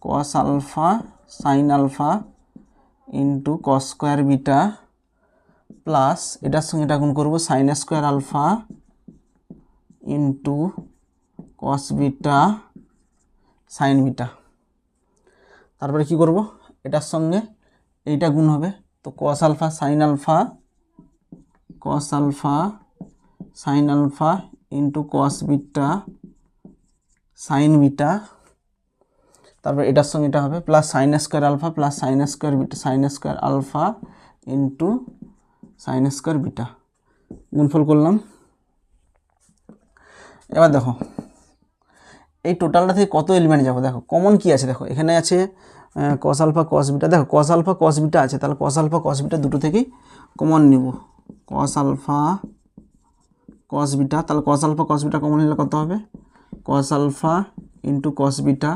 cos alpha sine alpha into cos square beta, plus এটার সঙ্গে এটা গুণ করবো sine square alpha into cos beta sine beta. তারপরে কি করব, এটার সঙ্গে এইটা গুণ হবে, তো cos alpha sine alpha, cos alpha sine alpha into cos beta sine beta, তারপর এটার সঙ্গে এটা হবে plus sine square alpha plus sine square beta, sine square alpha into sine square beta, গুণফল করলাম। এবার দেখো এই টোটালটা থেকে কত এলিমেন্ট যাবো, দেখো কমন কি আছে, দেখো এখানে আছে কস আলফা কস বিটা, দেখো কস আলফা কস বিটা আছে, তাহলে কস আলফা কস বিটা দুটো থেকেই কমন নিব, কস আলফা কস বিটা, তাহলে cos alpha cos beta common নিলে কত হবে cos alpha into cos beta,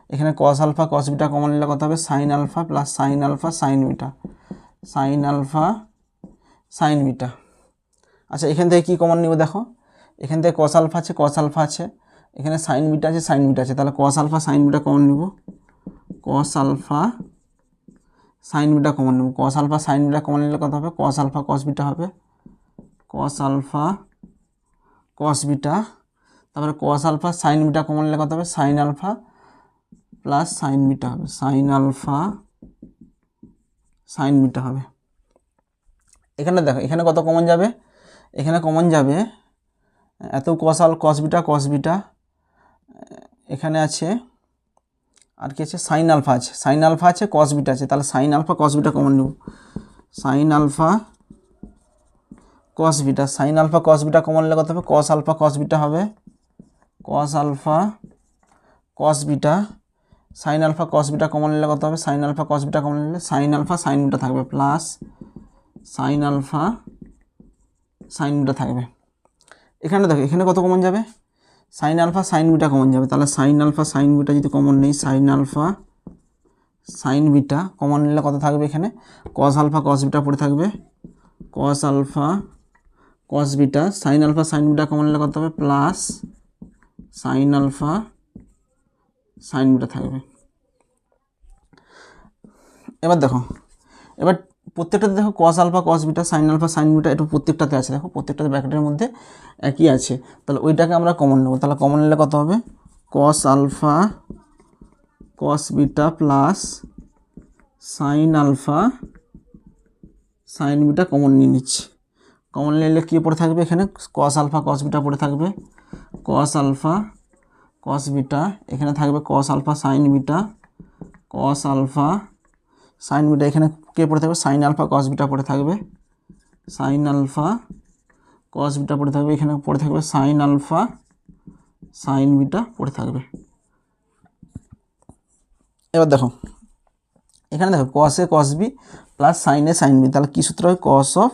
এখানে cos alpha cos beta common নিলে কত হবে sine alpha plus sine alpha sine beta, sine alpha sine beta. আচ্ছা এখান থেকে কী কমন নিব, দেখো এখান থেকে কস আলফা আছে কস আলফা আছে, এখানে সাইন বিটা আছে সাইন বিটা আছে, তাহলে cos alpha sine beta common নিব, cos alpha sine beta common নিব, cos alpha sine beta common নিলে কত হবে কস আলফা কস বিটা হবে, কস আলফা কস বিটা, তারপরে cos alpha sine beta common নিলে কত হবে sine alpha plus sine beta হবে, সাইন আলফা সাইন বিটা হবে। এখানে দেখো এখানে কত কমন যাবে, এখানে কমন যাবে এত কস বিটা, এখানে আছে আর কি আছে সাইন আলফা আছে, সাইন আলফা আছে কস বিটা আছে, তাহলে sine alpha cos beta common নেব, sine alpha cos beta, sine alpha cos beta common নিলে কত হবে কস আলফা কস বিটা হবে, cos alpha cos beta, sine alpha cos beta common নিলে কত হবে sine alpha cos beta common নিলে sine alpha sine beta থাকবে plus sine alpha sine beta থাকবে। এখানে দেখো এখানে কত কমন যাবে sine alpha sine beta common যাবে, তাহলে সাইন আলফা সাইন বিটা যদি কমন নেই sine alpha sine beta common নিলে কত থাকবে, এখানে কস আলফা কস বিটা পড়ে থাকবে, cos alpha cos beta, sine alpha sine beta common নিলে কত হবে plus sine alpha sine beta থাকবে। এবার দেখো এবার প্রত্যেকটাতে দেখো cos alpha cos beta sine alpha sine beta এটা প্রত্যেকটাতে আছে, দেখো প্রত্যেকটাতে ব্র্যাকেটের মধ্যে একই আছে, তাহলে ওইটাকে আমরা কমন নেব, তাহলে কমন নিলে কত হবে cos alpha cos beta plus sine alpha sine beta common নিয়ে নিচ্ছি, কমন নিলে কী পড়ে থাকবে এখানে কস আলফা কস বিটা পড়ে থাকবে, কস আলফা কস বিটা, এখানে থাকবে cos alpha sine beta, cos alpha sine beta, এখানে কে পড়ে থাকবে সাইন আলফা কস বিটা পড়ে থাকবে, সাইন আলফা কস বিটা পড়ে থাকবে, এখানে পড়ে থাকবে সাইন আলফা সাইন বিটা পড়ে থাকবে। এবার দেখো এখানে দেখো cos A cos B plus sine A sine B, তাহলে কী সূত্র হয় cos of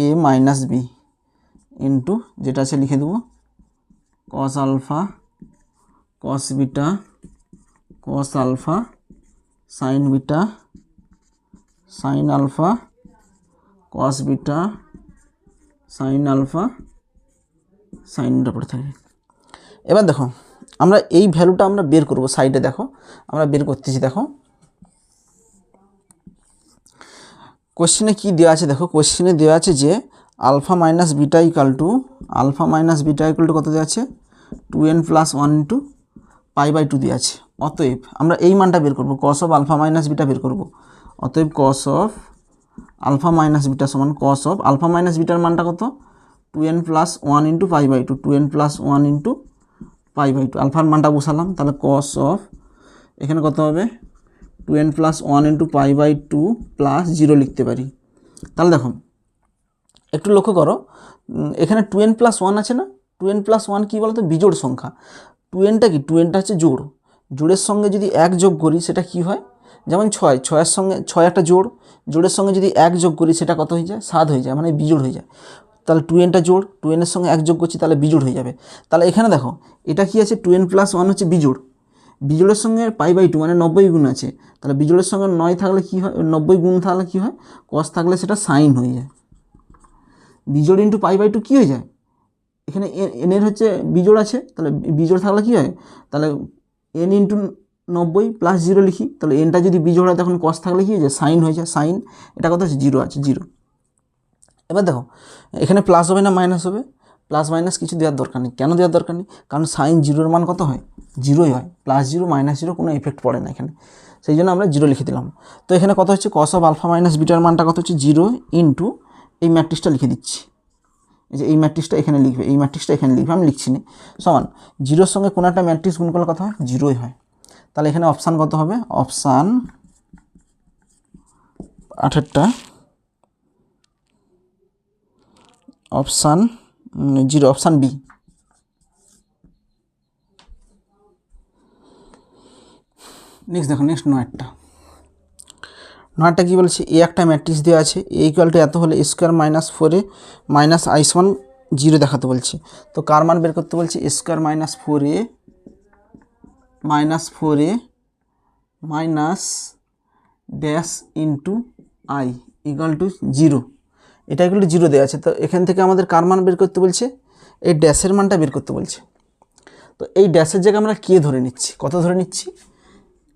A minus B into যেটা আছে লিখে দেবো cos alpha cos beta cos alpha sine beta sine alpha cos beta sine alpha sine beta পড়ে থাকবে। এবার দেখো আমরা এই ভ্যালুটা আমরা বের করব, সাইডে দেখো আমরা বের করতেছি। দেখো কোশ্চেনে কি দেওয়া আছে, দেখো কোশ্চেনে দেওয়া আছে যে alpha minus beta equal to কত দেওয়া আছে 2n প্লাস 1 ইন্টু π/2 দেওয়া আছে। অতএব আমরা এই মানটা বের করব, cos of alpha minus beta বের করব। অতএব cos of alpha minus beta সমান কস অফ আলফা মাইনাস বিটার মানটা কত 2n plus 1 into π/2, 2n plus 1 into π/2 আলফার মানটা বসালাম। তাহলে কস অফ এখানে কত হবে 2n প্লাস 1 ইন্টু π/2 প্লাস 0 লিখতে পারি। তাহলে দেখো একটু লক্ষ্য করো, এখানে 2n প্লাস 1 আছে না, 2n প্লাস 1 কী বলতো বিজোড় সংখ্যা। 2nটা কি, 2nটা হচ্ছে জোড়, জোড়ের সঙ্গে যদি 1 যোগ করি সেটা কি হয়, যেমন 6 সঙ্গে 6 একটা জোড়, জোড়ের সঙ্গে যদি 1 যোগ করি সেটা কত হয়ে যায় 7 হয়ে যায়, মানে বিজোড় হয়ে যায়। তাহলে 2nটা জোড়, 2n-এর সঙ্গে 1 যোগ করছি তাহলে বিজোড় হয়ে যাবে। তাহলে এখানে দেখো এটা কি আছে 2n প্লাস 1 হচ্ছে বিজোড়, বিজোড়ের সঙ্গে π/2 মানে 90 গুণ আছে। তাহলে বিজোড়ের সঙ্গে 9 থাকলে কি হয়, 90 গুণ থাকলে কি হয়, কস থাকলে সেটা সাইন হয়ে যায়। বিজোড় ইন্টু π/2 কী হয়ে যায়, এখানে এনের হচ্ছে বিজোড় আছে, তাহলে বিজোড় থাকলে কী হয়, তাহলে n ইন্টু 90 প্লাস 0 লিখি, তাহলে এনটা যদি বিজোড় হয় তখন কস থাকলে কী হয়ে যায় সাইন হয়ে যায়। সাইন এটা কত আছে 0 আছে, 0। এবার দেখো এখানে প্লাস হবে না মাইনাস হবে, প্লাস মাইনাস কিছু দেওয়ার দরকার নেই। কেন দেওয়ার দরকার নেই, কারণ সাইন 0-এর মান কত হয় 0ই হয়, প্লাস 0 মাইনাস 0 কোনো এফেক্ট পড়ে না এখানে, সেই জন্য আমরা 0 লিখে দিলাম। তো এখানে কত হচ্ছে কস অফ আলফা মাইনাস বিটার মানটা কত হচ্ছে 0 ইন্টু এই ম্যাট্রিক্সটা লিখে দিচ্ছি, এই যে এই ম্যাট্রিক্সটা এখানে লিখবে, এই ম্যাট্রিক্সটা এখানে লিখবে, আমি লিখছি না, সমান 0-এর সঙ্গে কোনো একটা ম্যাট্রিক্স গুণ করলে কত হয় 0ই হয়। তাহলে এখানে অপশান কত হবে, অপশান 8টা, অপশান 0, অপশান বি। নেক্সট দেখো, নেক্সট 9টা কী বলছে, এ একটা ম্যাট্রিক্স দেওয়া আছে, এ ইকুয়াল টু এত হলে square minus 4a minus i সমান 0 দেখাতে বলছে। তো কার মান বের করতে বলছে, square minus 4a minus dash into i equal to 0, এটা ইকুয়াল টু 0 দেওয়া আছে। তো এখান থেকে আমাদের কার মান বের করতে বলছে, এই ড্যাশের মানটা বের করতে বলছে। তো এই ড্যাশের জায়গায় আমরা কে ধরে নিচ্ছি, কত ধরে নিচ্ছি,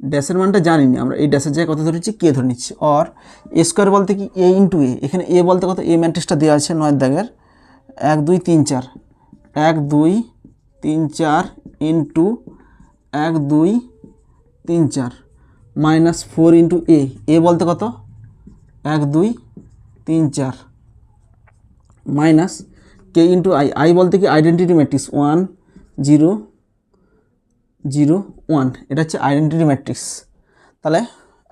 ড্যাশের মানটা জানি না আমরা, এই ড্যাশের জায়গায় কত ধরে নিচ্ছি কে ধরে নিচ্ছি। অর এ স্কোয়ার বলতে কি এ ইন্টু এ, এখানে এ বলতে কত, এ ম্যাট্রিক্সটা দেওয়া আছে 9 দাগের 1 2 3 4, 1 2 3 4 ইন্টু 1 2 3 4 মাইনাস 4 ইন্টু এ বলতে কত 1 2 3 4 মাইনাস কে ইন্টু আই বলতে কি আইডেন্টিটি ম্যাট্রিক্স 1 0 0 1, এটা হচ্ছে আইডেন্টিটি ম্যাট্রিক্স। তাহলে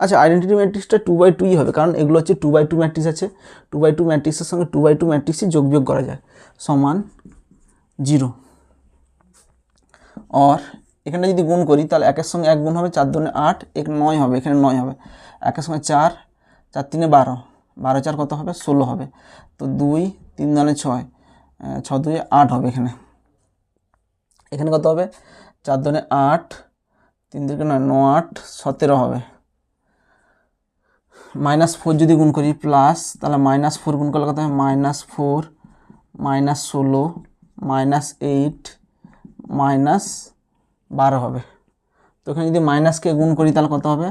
আচ্ছা আইডেন্টিটি ম্যাট্রিক্সটা 2/2ই হবে, কারণ এগুলো হচ্ছে 2/2 ম্যাট্রিক্স আছে, 2/2 ম্যাট্রিক্সের সঙ্গে 2/2 ম্যাট্রিক্সই যোগ বিয়োগ করা যায়, সমান 0। আর এখানে যদি গুণ করি তাহলে 1-এর সঙ্গে 1 গুণ হবে, 4 2 8, 1 9 হবে, এখানে 9 হবে, 1-এর সঙ্গে 4, 4 3 12, 12 4 কত হবে 16 হবে। তো 2 3 9 6, 6 2 8 হবে, এখানে এখানে কত হবে 4 2 8, 3 2 9 9 8 17 হবে। মাইনাস 4 যদি গুণ করি প্লাস, তাহলে মাইনাস 4 গুণ করলে কত হবে মাইনাস 4 মাইনাস 16 মাইনাস 8 মাইনাস 12 হবে। তো এখানে যদি মাইনাস কে গুণ করি তাহলে কত হবে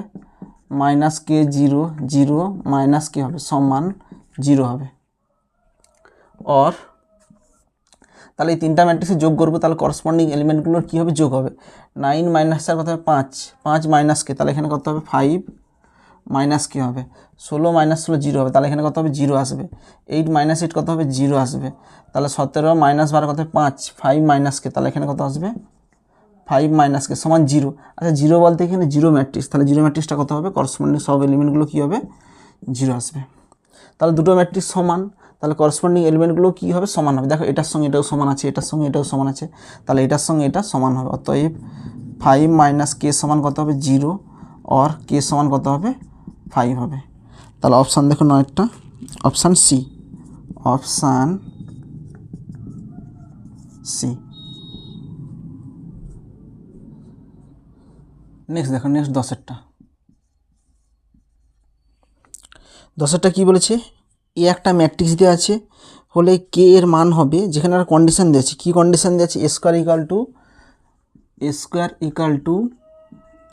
মাইনাস কে 0 0 মাইনাস কে হবে সমান 0 হবে। আর তাহলে এই তিনটা ম্যাট্রিক্সে যোগ করবো, তাহলে করসপন্ডিং এলিমেন্টগুলোর কী হবে যোগ হবে, 9 মাইনাস 4 কত হবে 5, 5 মাইনাস কে, তাহলে এখানে কত হবে 5 মাইনাস কে হবে, 16 মাইনাস 16 0 হবে, তাহলে এখানে কত হবে 0 আসবে, 8 মাইনাস 8 কত হবে 0 আসবে, তাহলে 17 মাইনাস 12 কত হবে 5, 5 মাইনাস কে, তাহলে এখানে কত আসবে 5 মাইনাস কে সমান 0। আচ্ছা 0 বলতে এখানে 0 ম্যাট্রিক্স, তাহলে 0 ম্যাট্রিক্সটা কত হবে, করসপন্ডিং সব এলিমেন্টগুলো কী হবে 0 আসবে। তাহলে দুটো ম্যাট্রিক্স সমান, তাহলে করসপন্ডিং এলিমেন্টগুলো কী হবে সমান হবে। দেখো এটার সঙ্গে এটাও সমান আছে, এটার সঙ্গে এটাও সমান আছে, তাহলে এটার সঙ্গে এটা সমান হবে। অতএব 5 মাইনাস কে সমান কত হবে 0, আর কে সমান কত হবে 5 হবে। তাহলে অপশান দেখো 9টা, option C, option C. Next দেখো, নেক্সট 10এরটা কী বলেছে, এ একটা ম্যাট্রিক্স দেওয়া আছে হলে কে এর মান হবে, যেখানে একটা কন্ডিশন দিয়েছে, কী কন্ডিশন দিয়েছে, square equal to A square equal to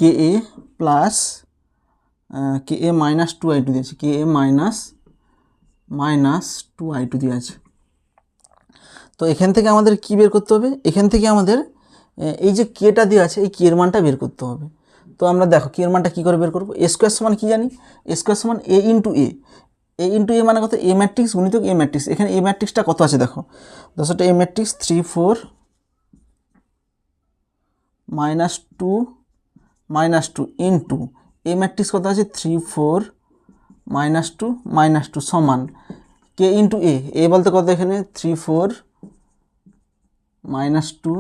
K A plus K A minus 2i2 দিয়েছে, কে এ মাইনাস 2i2 দিয়ে আছে। তো এখান থেকে আমাদের কি বের করতে হবে, এখান থেকে আমাদের এই যে কেটা দেওয়া আছে এই কের মানটা বের করতে হবে। তো আমরা দেখো কের মানটা কী করে বের করবো, এ স্কোয়ার সমান কী জানি, এ স্কোয়ার সমান এ ইন্টু এ মানে কত, এ ম্যাট্রিক্স গুণিতক এ ম্যাট্রিক্স। এখানে এ ম্যাট্রিক্সটা কত আছে দেখো, দশটা এ ম্যাট্রিক্স 3 4 -2 ইন্টু এ ম্যাট্রিক্স কত আছে 3 4 -2 সমান কে ইন্টু এ বলতে কত এখানে 3 4 -2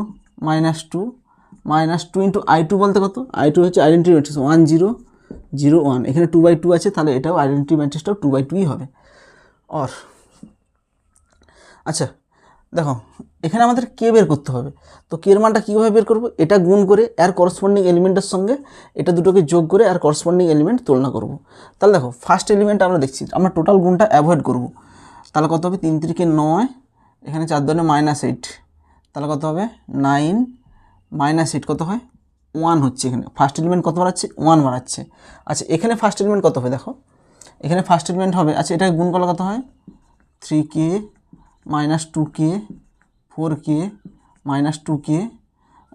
ইন্টু i2 বলতে কত, i2 হচ্ছে আইডেন্টিটি ম্যাট্রিক্স 1 0 0 1, এখানে 2/2 আছে, তাহলে এটাও আইডেন্টিটি ম্যাট্রিক্সটাও 2/2ই হবে। অর আচ্ছা দেখো এখানে আমাদের কে বের করতে হবে, তো কের মানটা কীভাবে বের করব, এটা গুণ করে এর করসপন্ডিং এলিমেন্টের সঙ্গে এটা দুটোকে যোগ করে আর করসপন্ডিং এলিমেন্ট তুলনা করব। তাহলে দেখো ফার্স্ট এলিমেন্ট আমরা দেখছি, আমরা টোটাল গুণটা অ্যাভয়েড করব। তাহলে কত হবে 3 3 9, এখানে 4 2 -8, তাহলে কত হবে 9 -8 কত হয় 1 হচ্ছে, এখানে ফার্স্ট এলিমেন্ট কত বাড়াচ্ছে 1 বাড়াচ্ছে। আচ্ছা এখানে ফার্স্ট এলিমেন্ট কত হবে দেখো, এখানে ফার্স্ট এলিমেন্ট হবে, আচ্ছা এটা গুণ করলে কত হয় 3k -2k 4k -2k,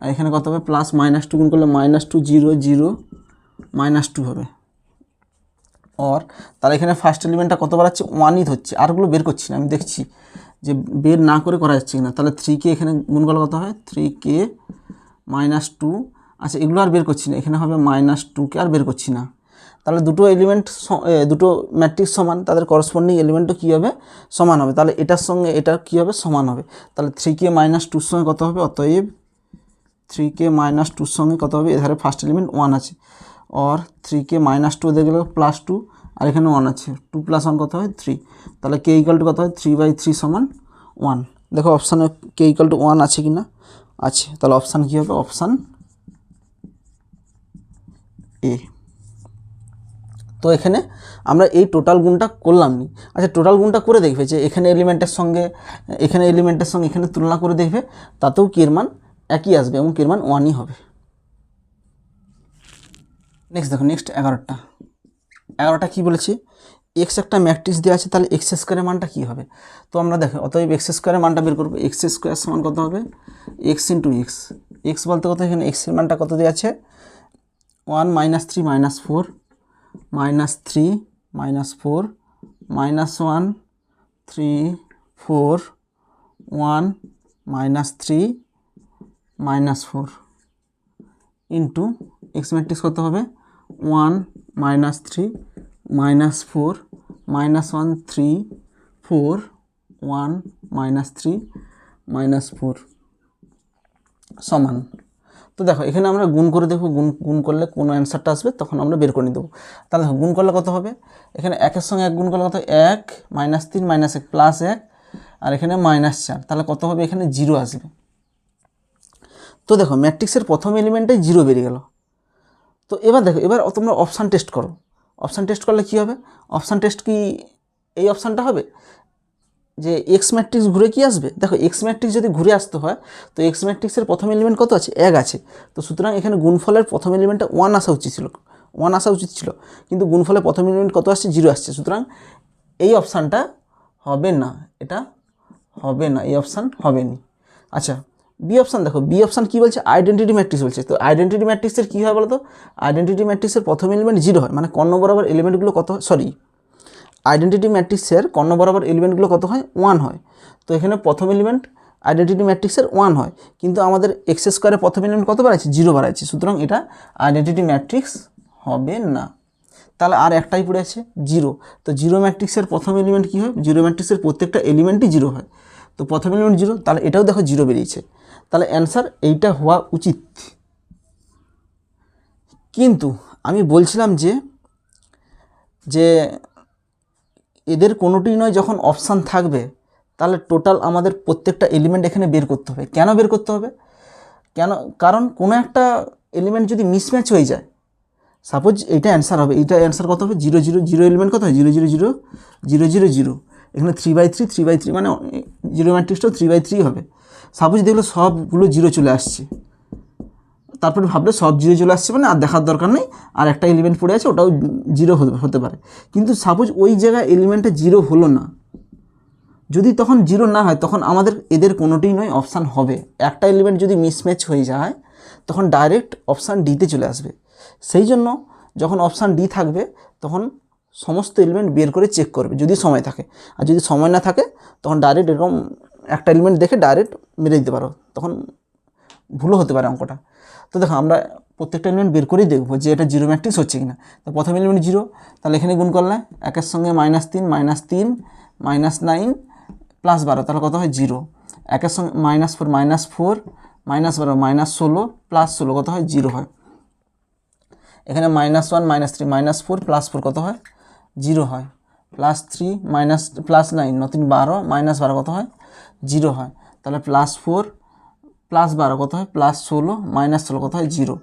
আর এখানে কত হবে প্লাস -2 গুণ করলে -2 0 0 -2 হবে। और তাহলে এখানে ফার্স্ট এলিমেন্টটা কত বাড়াচ্ছে 1ই হচ্ছে, আরগুলো বের করছি না, আমি দেখছি যে বের না করে করা যাচ্ছে কিনা। তাহলে 3k এখানে গুণ করলে কত হয় 3k -2, আচ্ছা এগুলো আর বের করছি না, এখানে হবে -2k আর বের করছি না। তাহলে দুটো এলিমেন্ট দুটো ম্যাট্রিক্স সমান, তাদের করসপন্ডিং এলিমেন্টও কী হবে সমান হবে, তাহলে এটার সঙ্গে এটা কী হবে সমান হবে। তাহলে 3k -2 এর সঙ্গে কত হবে, অতএব 3k -2 এর সঙ্গে কত হবে, এধারে ফার্স্ট এলিমেন্ট 1 আছে, और 3k -2 দিয়ে গেলে +2, আর এখানে 1 আছে, 2 + 1 কত হয় 3, তাহলে k = কত হয় 3/3 সমান 1। দেখো অপশানে k = 1 আছে কি না, আছে, তাহলে অপশান কী হবে, অপশান এ। তো এখানে আমরা এই টোটাল গুণটা করলাম নি। আচ্ছা টোটাল গুণটা করে দেখবে যে এখানে এলিমেন্টের সঙ্গে এখানে তুলনা করে দেখবে, তাতেও কের মান একই আসবে এবং কের মান 1ই হবে। নেক্সট দেখো, নেক্সট 11টা কী বলেছি, এক্স একটা ম্যাট্রিক্স দেওয়া আছে, তাহলে এক্স স্কোয়ারের মানটা কী হবে। তো আমরা দেখো অতএব এক্স স্কোয়ারের মানটা বের করবো, এক্স স্কোয়ার সমান কত হবে এক্স ইন্টু এক্স, এক্স বলতে কত, এখানে এক্সের মানটা কত দেওয়া আছে 1 - 3 - 4 -3 -4 -1 3 4 1 -3 -4 ইন্টু এক্স ম্যাট্রিক্স কত হবে 1 -3 -4 -1 3 4 1 -3 -4 সমান। তো দেখো এখানে আমরা গুণ করে দেখব, গুণ করলে কোন অ্যান্সারটা আসবে তখন আমরা বের করে দেবো। তাহলে দেখো গুণ করলে কত হবে, এখানে 1 এর সঙ্গে 1 গুণ করলে কত 1 -3 -1 +1, আর এখানে -4, তাহলে কত হবে এখানে 0 আসবে। তো দেখো ম্যাট্রিক্সের প্রথম এলিমেন্টটাই 0 বেরিয়ে গেল। তো এবার দেখো, এবার তোমরা অপশান টেস্ট করো, অপশান টেস্ট করলে কী হবে, অপশান টেস্ট কি এই অপশানটা হবে যে এক্স ম্যাট্রিক্স ঘুরে কি আসবে, দেখো এক্স ম্যাট্রিক্স যদি ঘুরে আসতে হয় তো এক্স ম্যাট্রিক্সের প্রথম এলিমেন্ট কত আছে 1 আছে, তো সুতরাং এখানে গুণফলের প্রথম এলিমেন্টটা 1 আসা উচিত ছিল, কিন্তু গুণফলের প্রথম এলিমেন্ট কত আসছে 0 আসছে, সুতরাং এই অপশানটা হবে না, এটা হবে না, এই অপশান হবে না। আচ্ছা বি অপশান দেখো, বি অপশান কী বলছে, আইডেন্টিটি ম্যাট্রিক্স বলছে। তো আইডেন্টিটি ম্যাট্রিক্সের কী হয় বলো তো, আইডেন্টিটি ম্যাট্রিক্সের প্রথম এলিমেন্ট 0 হয়, মানে কর্ণ বরাবর এলিমেন্টগুলো কত হয়, আইডেন্টিটি ম্যাট্রিক্সের কর্ণ বরাবর এলিমেন্টগুলো কত হয় 1 হয়। তো এখানে প্রথম এলিমেন্ট আইডেন্টিটি ম্যাট্রিক্সের 1 হয়, কিন্তু আমাদের এক্স স্কোয়ারের প্রথম এলিমেন্ট কত বাড়াচ্ছে 0 বাড়াচ্ছে, সুতরাং এটা আইডেন্টিটি ম্যাট্রিক্স হবে না। তাহলে আর একটাই পড়ে আছে 0, তো 0 ম্যাট্রিক্সের প্রথম এলিমেন্ট কী হয়, 0 ম্যাট্রিক্সের প্রত্যেকটা এলিমেন্টই 0 হয়, তো প্রথম এলিমেন্ট 0, তাহলে এটাও দেখো 0 বেরিয়েছে, তাহলে অ্যান্সার এইটা হওয়া উচিত। কিন্তু আমি বলছিলাম যে এদের কোনোটি নয়, যখন অপশান থাকবে তাহলে টোটাল আমাদের প্রত্যেকটা এলিমেন্ট এখানে বের করতে হবে। কেন বের করতে হবে, কারণ কোনো একটা এলিমেন্ট যদি মিসম্যাচ হয়ে যায়, সাপোজ এইটা অ্যান্সার হবে, এইটা অ্যান্সার কত হবে 0 0 0 এলিমেন্ট কত হয় 0 0 0 0 0 0, এখানে 3/3 3/3, মানে 0 ম্যাট্রিক্সটাও 3/3 হবে। সাপোজ দেখলো সবগুলো 0 চলে আসছে, তারপরে ভাবলে সব জিরো চলে আসছে মানে আর দেখার দরকার নেই, আর একটা এলিমেন্ট পড়ে আছে ওটাও জিরো হতে পারে। কিন্তু সাপোজ ওই জায়গায় এলিমেন্টটা জিরো হলো না, যদি তখন জিরো না হয় তখন আমাদের এদের কোনোটিই নয় অপশান হবে। একটা এলিমেন্ট যদি মিসম্যাচ হয়ে যায় তখন ডাইরেক্ট অপশান ডিতে চলে আসবে। সেই জন্য যখন অপশান ডি থাকবে তখন সমস্ত এলিমেন্ট বের করে চেক করবে যদি সময় থাকে, আর যদি সময় না থাকে তখন ডাইরেক্ট এরকম একটা এলিমেন্ট দেখে ডাইরেক্ট মেরে দিতে পারো, তখন ভুলও হতে পারে অঙ্কটা। তো দেখো আমরা প্রত্যেকটা এলিমেন্ট বের করেই দেখবো যে এটা জিরো ম্যাট্রিক্স হচ্ছে কিনা। তো প্রথম এলিমেন্ট জিরো, তাহলে এখানে গুণ করলে একের সঙ্গে -3 -3 -9 +12, তাহলে কত হয় জিরো। একের সঙ্গে -4 -4 -12 -16 +16 কত হয় জিরো হয়। এখানে -1 -3 -4 +4 কত হয় জিরো হয়। +3 +9 9 12 -12 কত হয় জিরো হয়। তাহলে +4 +12 কত হয় +16 -16 কত হয় জিরো।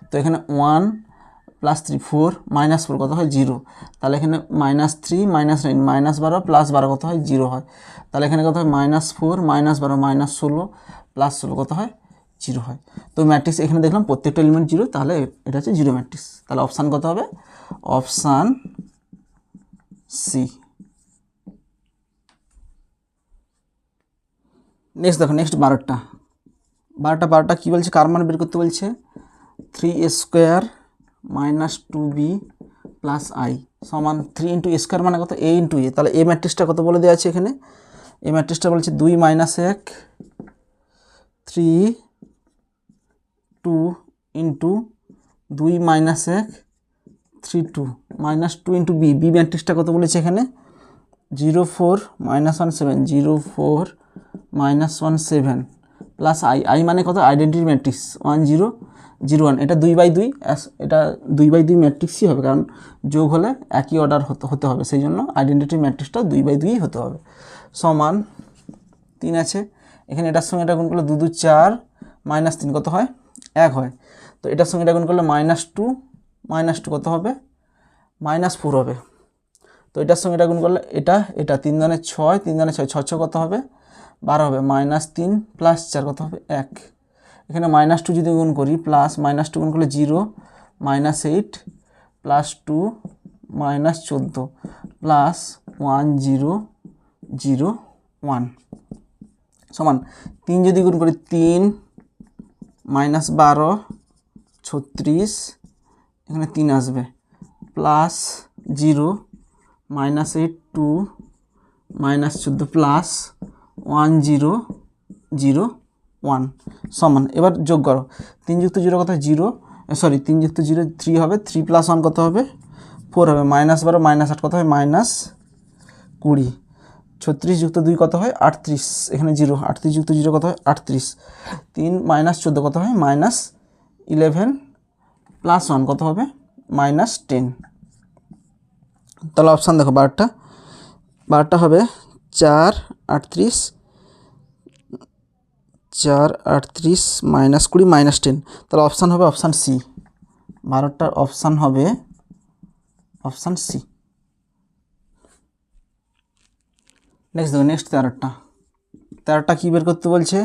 তো এখানে 1 +3 4 -4 কত হয় জিরো। তাহলে এখানে -3 -9 -12 +12 কত হয় জিরো হয়। তাহলে এখানে কত হয় -4 -12 -16 +16 কত হয় জিরো হয়। তো ম্যাট্রিক্স এখানে দেখলাম প্রত্যেকটা এলিমেন্ট জিরো, তাহলে এটা হচ্ছে জিরো ম্যাট্রিক্স। তাহলে অপশান কত হবে অপশান সি। নেক্সট দেখো নেক্সট 12টা কী বলছে, কার মান বের করতে বলছে 3a² - 2b + i সমান 3 × a² মানে কত a × a। তাহলে এ ম্যাট্রিক্সটা কত বলে দেওয়া আছে এখানে, এই ম্যাট্রিক্সটা বলছে 2 - 1 3 2 × 2 - 1 3 2 -2 × b। বি ম্যাট্রিক্সটা কত বলেছে এখানে 0 4 -1 7 0 4 -1 7 + i মানে কত আইডেন্টিটি ম্যাট্রিক্স 1 0 0 1। এটা 2/2, এটা 2/2 ম্যাট্রিক্সই হবে, কারণ যোগ হলে একই অর্ডার হতে হবে, সেই জন্য আইডেন্টিটি ম্যাট্রিক্সটা 2/2 হতে হবে। সমান 3 আছে, এখানে এটার সঙ্গে এটা গুণ করলে 2 2 4 -3 কত হয় 1 হয়। তো এটার সঙ্গে এটা গুণ করলে -2 কত হবে -4 হবে। তো এটার সঙ্গে এটা গুণ করলে এটা 3 × 6 3 × 6 6 কত হবে 12 হবে। -3 + 4 কত হবে 1। এখানে -2 যদি গুণ করি প্লাস -2 গুণ করলে 0 -8 +2 -14 +1 0 0 1 সমান 3 যদি গুণ করি 3 -12 36, এখানে 3 আসবে প্লাস 0 -8 2 -14 +1 0 0 1 সমান। এবার যোগ করো 3 যুক্ত 0 কত হয় 0, সরি 3 যুক্ত 0 3 হবে, 3 + 1 কত হবে 4 হবে। -12 -8 কত হয় -20। 36 যুক্ত 2 কত হয় 38, এখানে 0 38 যুক্ত 0 কত হয় 38। 3 -14 কত হয় -11 +1 কত হবে -10। তাহলে অপশান দেখো 12টা হবে 4 38 4 38 -20 -10। তাহলে অপশান হবে অপশান সি। 12টার অপশান হবে অপশান সি। নেক্সট দেখো নেক্সট 13টা কী বের করতে বলছে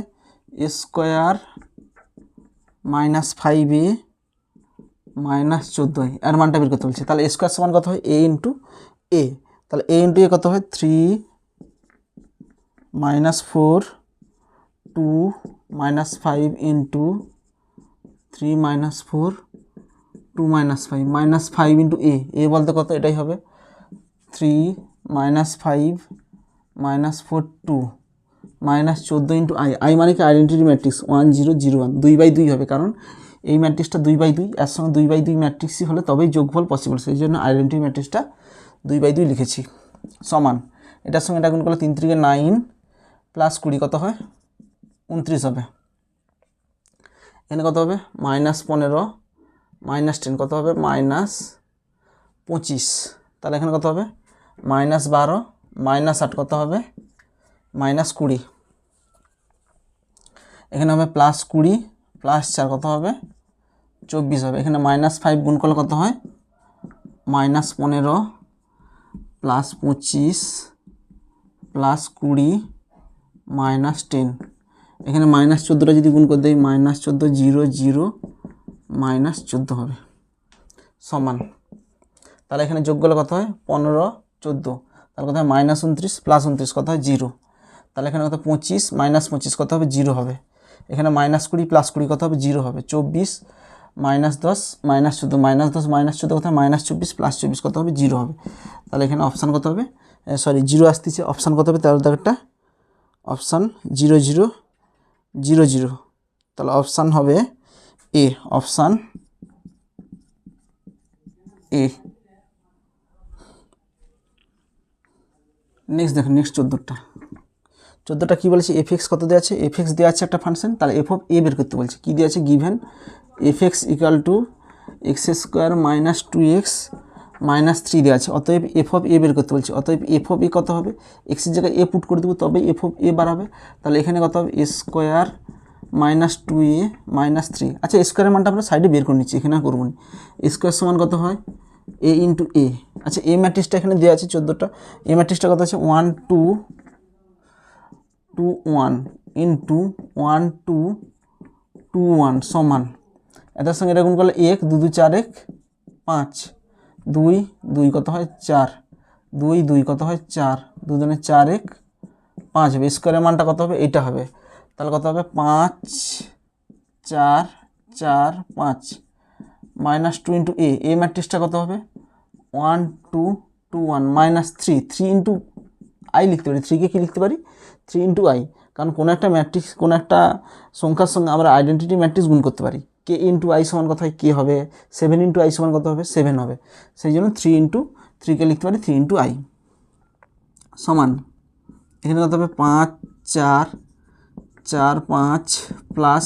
a² - 5a - 14 এর মানটা বের করতে বলছে। তাহলে a² সমান কত হয় a × a। তাহলে a × a কত হয় 3 -4 2 -5 × 3 -4 2 -5 -5 × a বলতে কত এটাই হবে 3 -5 -4 2 -14 × i মানে কি আইডেন্টিটি ম্যাট্রিক্স 1 0 0 1 2/2 হবে, কারণ এই ম্যাট্রিক্সটা 2/2 এর সঙ্গে 2/2 ম্যাট্রিক্সই হলে তবেই যোগফল পসিবল, সেই জন্য আইডেন্টিটি ম্যাট্রিক্সটা 2/2 লিখেছি। সমান এটার সঙ্গে এটা গুণ করলে 3 3 9 +20 কত হয় 29 হবে। এখানে কত হবে -15 -10 কত হবে -25। তাহলে এখানে কত হবে -12 -8 কত হবে -20। এখানে হবে +20 +4 কত হবে 24 হবে। এখানে -5 গুণ করলে কত হয় -15 +25 +20 -10। এখানে -14টা যদি গুণ করে দিই -14 0 0 -14 হবে সমান, তাহলে এখানে যোগ করলে কত হয় 15 14, তাহলে কত হয় -29 + 29 কত হয় 0, তাহলে এখানে কত 25 - 25 কত হবে 0 হবে, এখানে -20 + 20 কত হবে 0 হবে, 24 - 10 - 14 -10 - 14 কত হয় -24 + 24 কত হবে 0 হবে, তাহলে এখানে অপশান কত হবে, সরি 0 আসতেছে, অপশান কত হবে, তাহলে একটা অপশান 0 0 0 0, তাহলে অপশান হবে এ, অপশান এ। নেক্সট দেখুন, নেক্সট 14টা কী বলেছে, এফএক্স কত দেওয়া আছে, এফএক্স দেওয়া আছে একটা ফাংশন, তাহলে এফ অফ এ বের করতে বলছে, কী দেওয়া আছে, given FX equal to x² - 2x - 3 দেওয়া আছে, অতএব এফ অফ এ বের করতে বলছে, অতএব এফ অফ এ কত হবে, এক্সের জায়গায় এ পুট করে দেবো তবে এফ অফ এ বাড়াবে, তাহলে এখানে কত হবে a² - 2a - 3, আচ্ছা স্কোয়ারের মানটা আমরা সাইডে বের করে নিচ্ছি, এখানে করবো না, স্কোয়ার সমান কত হয় a ইন্টু এ, আচ্ছা এ ম্যাট্রিক্সটা এখানে দেওয়া আছে 14টা, এ ম্যাট্রিক্সটা কত আছে 1 2 2 1 ইন্টু 1 2 2 1 সমান, এটার সঙ্গে এটা গুণ করলে 1 2 2 4 1 5, 2 2 কত হয় 4, 2 2 কত হয় 4, 2 2 4 1 5 হবে, স্কোয়ারের মানটা কত হবে, এইটা হবে, তাহলে কত হবে 5 4 4 5 -2 ইন্টু এ ম্যাট্রিক্সটা কত হবে 1 2 2 1 -3 3 ইন্টু আই লিখতে পারি, 3কে কী লিখতে পারি 3 ইন্টু আই, কারণ কোনো একটা ম্যাট্রিক্স কোনো একটা সংখ্যার সঙ্গে আমরা আইডেন্টিটি ম্যাট্রিক্স গুণ করতে পারি, কে ইন্টু আই সমান কত হয় কে হবে, 7 ইন্টু আই সমান কত হবে 7 হবে, সেই জন্য 3 ইন্টু 3কে লিখতে পারি 3 ইন্টু আই সমান, এখানে কত হবে 5 4 4 5 প্লাস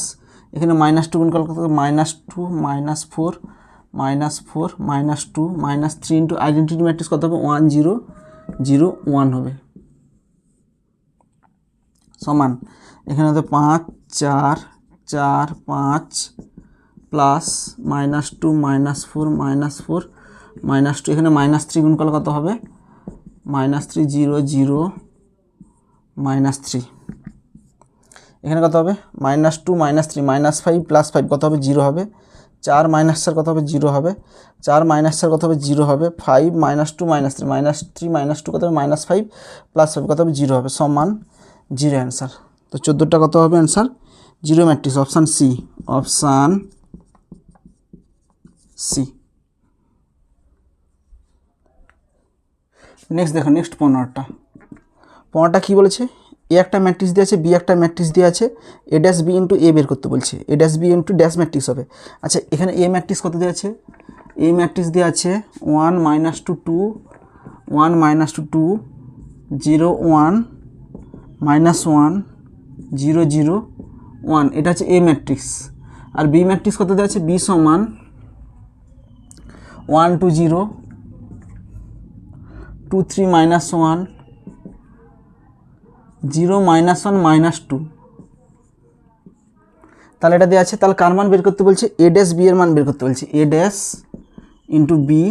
এখানে -2 গুণ করলে কত হবে -2 -4 -4 -2 -3 ইন্টু আইডেন্টিটি ম্যাট্রিক্স কত হবে 1 0 0 1 হবে সমান, এখানে হচ্ছে 5 4 4 5 প্লাস -2 -4 -4 -2, এখানে -3 গুণ করলে কত হবে -3 0 0 -3, এখানে কত হবে -2 -3 -5 + 5 কত হবে 0 হবে, 4 - 4 কত হবে 0 হবে, 4 - 4 কত হবে 0 হবে, 5 -2 -3 -3 -2 কত হবে -5 + 5 কত হবে 0 হবে সমান 0 অ্যান্সার, তো 14টা কত হবে answer 0 matrix, option C, option C. Next দেখো, নেক্সট 15টা কী বলেছে, এ একটা ম্যাট্রিক্স দিয়ে আছে, বি একটা ম্যাট্রিক্স দিয়ে আছে, A dash B into A বের করতে বলছে, A dash B into dash matrix হবে, আচ্ছা এখানে এ ম্যাট্রিক্স কত দেওয়া আছে, এ ম্যাট্রিক্স দেওয়া আছে 1 -2 2 1 -2 2 0 1 -1 0 0 1, এটা হচ্ছে এ ম্যাট্রিক্স, আর বি ম্যাট্রিক্স কত দেওয়া আছে, বি সমান 1 2 0 2 3 -1 0 -1 -2, তাহলে এটা দেওয়া আছে, তাহলে কার মান বের করতে বলছে, এ ড্যাশ বি এর মান বের করতে বলছে, A dash into B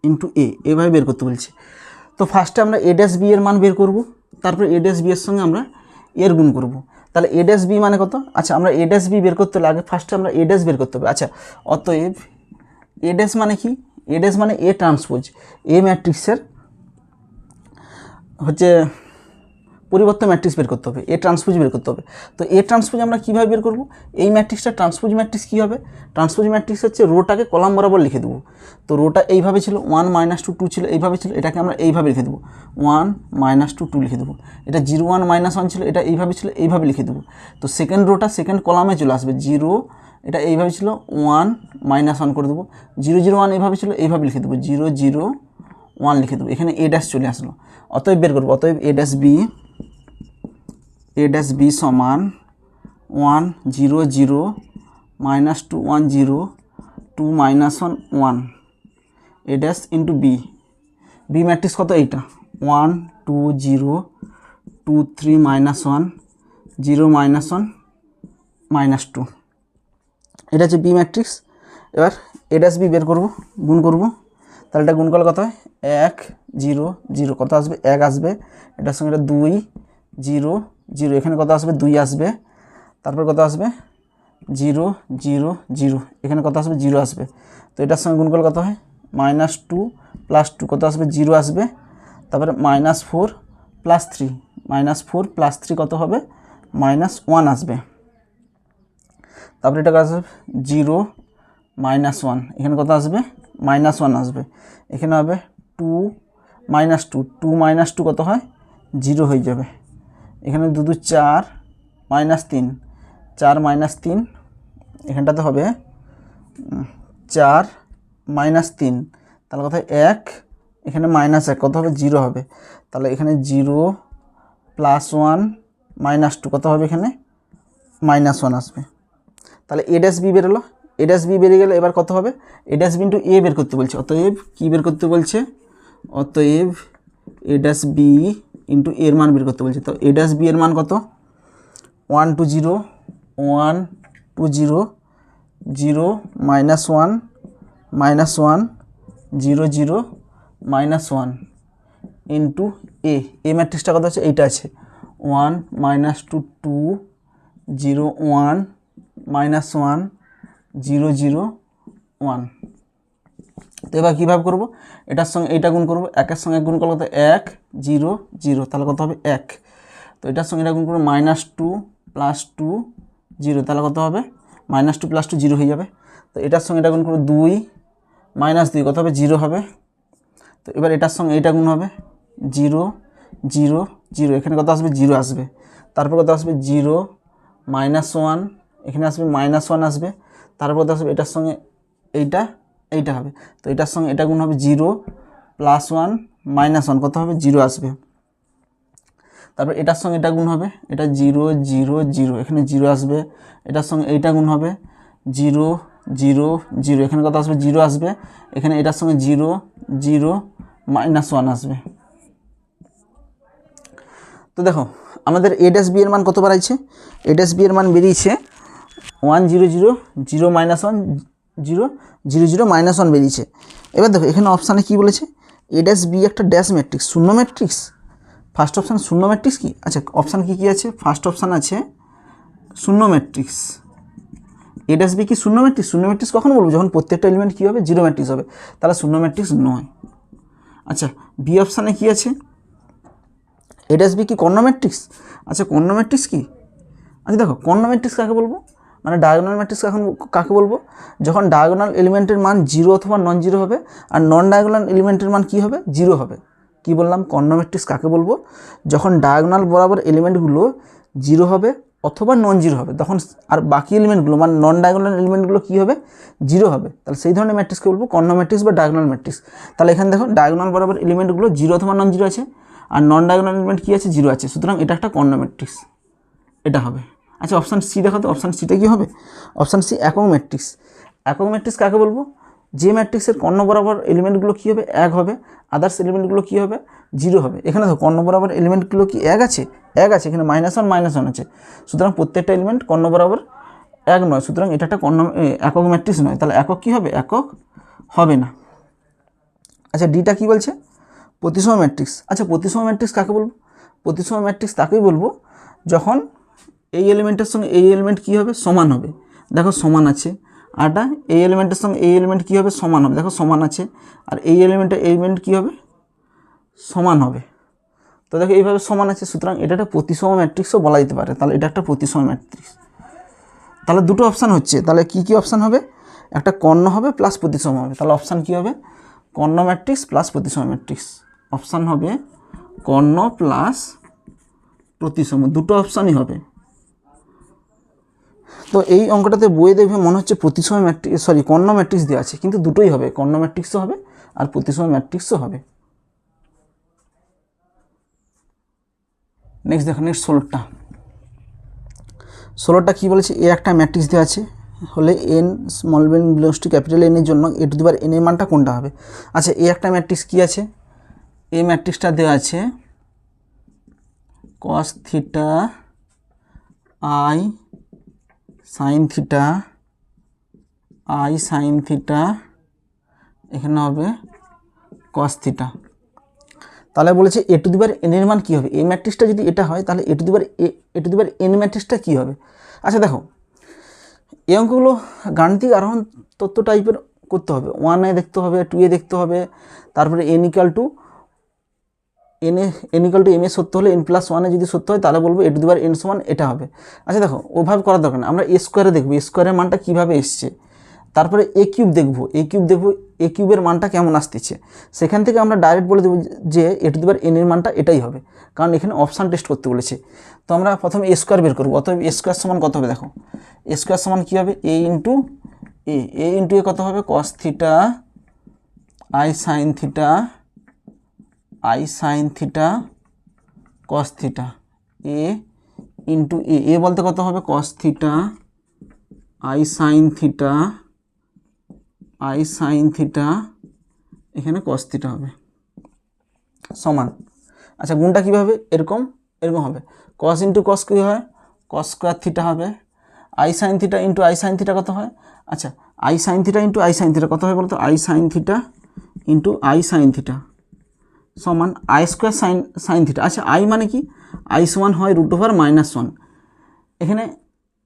into এ, এভাবে বের করতে বলছে, তো ফার্স্টে আমরা এ ড্যাশ বি এর মান বের করব, তারপরে এ ড্যাশ বি এর সঙ্গে আমরা এর গুণ করব, তাহলে এ ড্যাশ বি মানে কত, আচ্ছা আমরা এ ড্যাশ বি বের করতে হলে আগে ফার্স্টে আমরা এ ড্যাশ বের করতে হবে, আচ্ছা অতএব এ ড্যাশ মানে কি, এ ড্যাশ মানে এ ট্রান্সপোজ, এ ম্যাট্রিক্সের হচ্ছে পরিবর্তে ম্যাট্রিক্স বের করতে হবে, এ ট্রান্সপোজ বের করতে হবে, তো এ ট্রান্সপোজ আমরা কীভাবে বের করব, এই ম্যাট্রিক্সটা ট্রান্সপোজ ম্যাট্রিক্স কী হবে, ট্রান্সপোজ ম্যাট্রিক্স হচ্ছে রোটাকে কলাম বরাবর লিখে দেবো, তো রোটা এইভাবে ছিল 1 -2 2 ছিল এইভাবে ছিল, এটাকে আমরা এইভাবে লিখে দেবো 1 -2 2 লিখে দেবো, এটা 0 1 -1 ছিল, এটা এইভাবে ছিল এইভাবে লিখে দেবো, তো সেকেন্ড রোটা সেকেন্ড কলামে চলে আসবে 0, এটা এইভাবে ছিল 1 -1 করে দেবো, 0 0 1 এইভাবে ছিল এইভাবে লিখে দেবো 0 0 1 লিখে দেবো, এখানে এ ড্যাশ চলে আসলো, অতএব বের করবো, অতএব এ ড্যাশ বি সমান 1 0 0 -2 1 0 2 -1 1, a dash into B matrix কত এইটা 1 2 0 2 3 -1 0 -1 -2, এটা হচ্ছে বি ম্যাট্রিক্স, এবার এ ড্যাশ বি বের করবো, গুণ করবো, তাহলে এটা গুণ করলে কত হয় 1 0 0 কত আসবে 1 আসবে, এটার সঙ্গে এটা 2 0 0, এখানে কত আসবে 2 আসবে, তারপর কত আসবে 0 0 0, এখানে কত আসবে 0 আসবে। তো এটার সঙ্গে গুণ করলে কত হয় -2 + 2 কত আসবে 0 আসবে। তারপরে -4 + 3 -4 + 3 কত হবে -1 আসবে। তারপরে এটা আসবে 0 -1, এখানে কত আসবে -1 আসবে। এখানে হবে 2 -2 2 -2 কত হয় 0 হয়ে যাবে। এখানে 2 2 4 -3 4 -3, এখানটাতে হবে 4 -3, তাহলে কত হয় 1, এখানে -1 কত হবে 0 হবে। তাহলে এখানে 0 + 1 -2 কত হবে এখানে -1 আসবে। তাহলে a' b বেরোলো, a' b বেরিয়ে গেলে এবার কত হবে a' b * a বের করতে বলছে। অতএব কি বের করতে বলছে, অতএব a' b * এর মান বের করতে বলছে। তো a' b এর মান কত 1 2 0 1 2 0 0 -1 -1 0 0 -1 ইন্টু এ ম্যাট্রিক্সটা কত আছে এইটা আছে 1 -2 2 0 1 -1 0 0 1। তো এবার কীভাবে করবো, এটার সঙ্গে এইটা গুণ করবো, 1-এর সঙ্গে গুণ করলে কত 1 0 0, তাহলে কত হবে 1। তো এটার সঙ্গে এটা গুণ করবো -2 + 2 0, তাহলে কত হবে -2 + 2 0 হয়ে যাবে। তো এটার সঙ্গে এটা গুণ করবো 2 -2 কত হবে 0 হবে। তো এবার এটার সঙ্গে এইটা গুণ হবে 0 0 0, এখানে কত আসবে 0 আসবে। তারপর কত আসবে 0 -1, এখানে আসবে -1 আসবে। তারপর কত আসবে এটার সঙ্গে এইটা হবে। তো এটার সঙ্গে এটা গুণ হবে 0 + 1 -1 কত হবে 0 আসবে। তারপর এটার সঙ্গে এটা গুণ হবে, এটা 0 0 0, এখানে 0 আসবে। এটার সঙ্গে এইটা গুণ হবে 0 0 0, এখানে কত আসবে 0 আসবে। এখানে এটার সঙ্গে 0 0 -1 আসবে। তো দেখো আমাদের a' b এর মান কত বাড়াইছে, a' b এর মান বেরিয়েছে 1 0 0 0 -1 0 0 0 -1 বেরিয়েছে। এবার দেখো এখানে অপশানে কি বলেছে a' b একটা ড্যাশ ম্যাট্রিক্স, শূন্য ম্যাট্রিক্স। ফার্স্ট অপশান শূন্য ম্যাট্রিক্স কি, আচ্ছা অপশান কি আছে, ফার্স্ট অপশান আছে শূন্য ম্যাট্রিক্স। a' b কি শূন্য ম্যাট্রিক্স, শূন্য ম্যাট্রিক্স কখন বলবো যখন প্রত্যেকটা এলিমেন্ট কী হবে 0 ম্যাট্রিক্স হবে, তাহলে শূন্য ম্যাট্রিক্স নয়। আচ্ছা বি অপশানে কি আছে, a' b কি কর্ণ ম্যাট্রিক্স, আচ্ছা কর্ণ ম্যাট্রিক্স কি, আচ্ছা দেখো কর্ণ ম্যাট্রিক্স কাকে বলবো, মানে ডায়াগোনাল ম্যাট্রিক্স এখন কাকে বলবো, যখন ডায়াগোনাল এলিমেন্টের মান 0 অথবা নন জিরো হবে আর নন ডায়াগোনাল এলিমেন্টের মান কি হবে 0 হবে। কি বললাম কর্ণ ম্যাট্রিক্স কাকে বলবো, যখন ডায়াগোনাল বরাবর এলিমেন্টগুলো 0 হবে অথবা নন জিরো হবে, তখন আর বাকি এলিমেন্টগুলো মানে নন ডায়াগোনাল এলিমেন্টগুলো কী হবে 0 হবে, তাহলে সেই ধরনের ম্যাট্রিক্সকে বলবো কর্ণ ম্যাট্রিক্স বা ডায়াগোনাল ম্যাট্রিক্স। তাহলে এখানে দেখো ডায়াগোনাল বরাবর এলিমেন্টগুলো 0 অথবা নন জিরো আছে আর নন ডায়াগোনাল এলিমেন্ট কী আছে 0 আছে, সুতরাং এটা একটা কর্ণ ম্যাট্রিক্স, এটা হবে। আচ্ছা অপশান সি দেখো তো, অপশান সিটা কী হবে, অপশান সি একক ম্যাট্রিক্স। একক ম্যাট্রিক্স কাকে বলবো, যে ম্যাট্রিক্সের কর্ণ বরাবর এলিমেন্টগুলো কী হবে 1 হবে, আদার্স এলিমেন্টগুলো কী হবে 0 হবে। এখানে দেখো কর্ণ বরাবর এলিমেন্টগুলো কি 1 আছে, 1 আছে, এখানে -1 আছে, সুতরাং প্রত্যেকটা এলিমেন্ট কর্ণ বরাবর 1 নয়, সুতরাং এটা একটা একক ম্যাট্রিক্স নয়, তাহলে একক কী হবে, একক হবে না। আচ্ছা ডিটা কী বলছে, প্রতিসম ম্যাট্রিক্স। আচ্ছা প্রতিসম ম্যাট্রিক্স কাকে বলবো, প্রতিসম ম্যাট্রিক্স তাকেই বলবো যখন এই এলিমেন্টের সঙ্গে এই এলিমেন্ট কী হবে সমান হবে, দেখো সমান আছে, আরটা এই এলিমেন্টের সঙ্গে এই এলিমেন্ট কী হবে সমান হবে, দেখো সমান আছে, আর এই এলিমেন্ট কী হবে সমান হবে। তো দেখো এইভাবে সমান আছে, সুতরাং এটা একটা প্রতিসম ম্যাট্রিক্সও বলা যেতে পারে, তাহলে এটা একটা প্রতিসম ম্যাট্রিক্স। তাহলে দুটো অপশান হচ্ছে, তাহলে কি কি অপশান হবে, একটা কর্ণ হবে প্লাস প্রতিসম হবে, তাহলে অপশান কী হবে কর্ণ ম্যাট্রিক্স প্লাস প্রতিসম ম্যাট্রিক্স, অপশান হবে কর্ণ প্লাস প্রতিসম, দুটো অপশানই হবে। তো এই অঙ্কটাতে বইয়ে দেখবে মনে হচ্ছে প্রতিসম ম্যাট্রিক্স কর্ণ ম্যাট্রিক্স দেওয়া আছে, কিন্তু দুটোই হবে, কর্ণ ম্যাট্রিক্সও হবে আর প্রতিসম ম্যাট্রিক্সও হবে। নেক্সট দেখো, নেক্সট 16টা কী বলেছে, এ একটা ম্যাট্রিক্স দেওয়া আছে হলে n small n belongs to capital n এর জন্য a⁴n এর মানটা কোনটা হবে। আচ্ছা এ একটা ম্যাট্রিক্স কী আছে, এই ম্যাট্রিক্সটা দেওয়া আছে cos theta i sin theta i sin theta, এখানে হবে cos থিটা। তাহলে বলেছে a⁴n এর মান কী হবে, এই ম্যাট্রিক্সটা যদি এটা হয় তাহলে a⁴n ম্যাট্রিক্সটা কী হবে। আচ্ছা দেখো এই অঙ্কগুলো গাণিতিক আরোহণ তত্ত্ব টাইপের করতে হবে, 1 দেখতে হবে, 2 দেখতে হবে, তারপরে n equal to M A সত্য হলে n+1 যদি সত্য হয় তাহলে বলবো a⁴n সমান এটা হবে। আচ্ছা দেখো ওভাবে করার দরকার না, আমরা এ স্কোয়ারে দেখবো এ স্কোয়ারের মানটা কীভাবে এসছে, তারপরে এ কিউব দেখবো এ কিউবের মানটা কেমন আসতেছে, সেখান থেকে আমরা ডাইরেক্ট বলে দেবো যে a⁴n এর মানটা এটাই হবে, কারণ এখানে অপশান টেস্ট করতে বলেছে। তো আমরা প্রথমে এ স্কোয়ার বের করবো, অতএব এ স্কোয়ার সমান কত হবে দেখো, এ স্কোয়ার সমান কী হবে এ ইন্টু এ কত হবে cos theta i sin theta cos theta A into A বলতে কত হবে cos theta i sin theta এখানে cos থিটা হবে সমান। আচ্ছা গুণটা কীভাবে এরকম হবে, cos ইন্টু cos কী হয় cos স্কোয়ার থিটা হবে, i sin theta into i sin theta কত হয়, আচ্ছা i sin theta into i sin theta কত হয় বলতো i sin theta into i sin theta সমান i স্কোয়ার সাইন থিটা। আচ্ছা i মানে কি, i সমান হয় √(-1), এখানে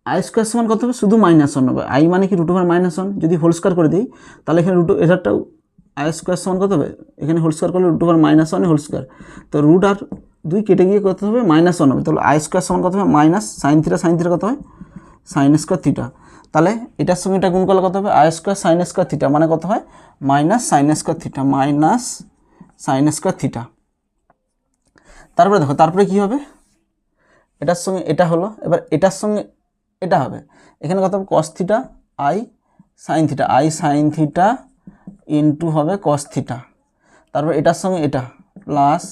i স্কোয়ার সমান কত হবে শুধু -1 হবে, i মানে কি √(-1), যদি হোল স্কোয়ার করে দিই তাহলে এখানে এটারটাও i স্কোয়ার সমান কত হবে, এখানে হোল স্কোয়ার করলে √(-1) হোল স্কোয়ার, তো রুট আর 2 কেটে গিয়ে কত হবে -1 হবে, তাহলে i স্কোয়ার সমান কত হবে মাইনাস সাইন থিটা কত হয় সাইন স্কোয়ার থিটা, তাহলে এটার সঙ্গে এটা গুণ করলে কত হবে i square sine square theta মানে কত হয় মাইনাস সাইন স্কোয়ার থিটা। তারপরে দেখো তারপরে কি হবে, এটার সঙ্গে এটা হলো, এবার এটার সঙ্গে এটা হবে, এখানে কত হবে cos theta i sin theta into হবে cos থিটা, তারপর এটার সঙ্গে এটা plus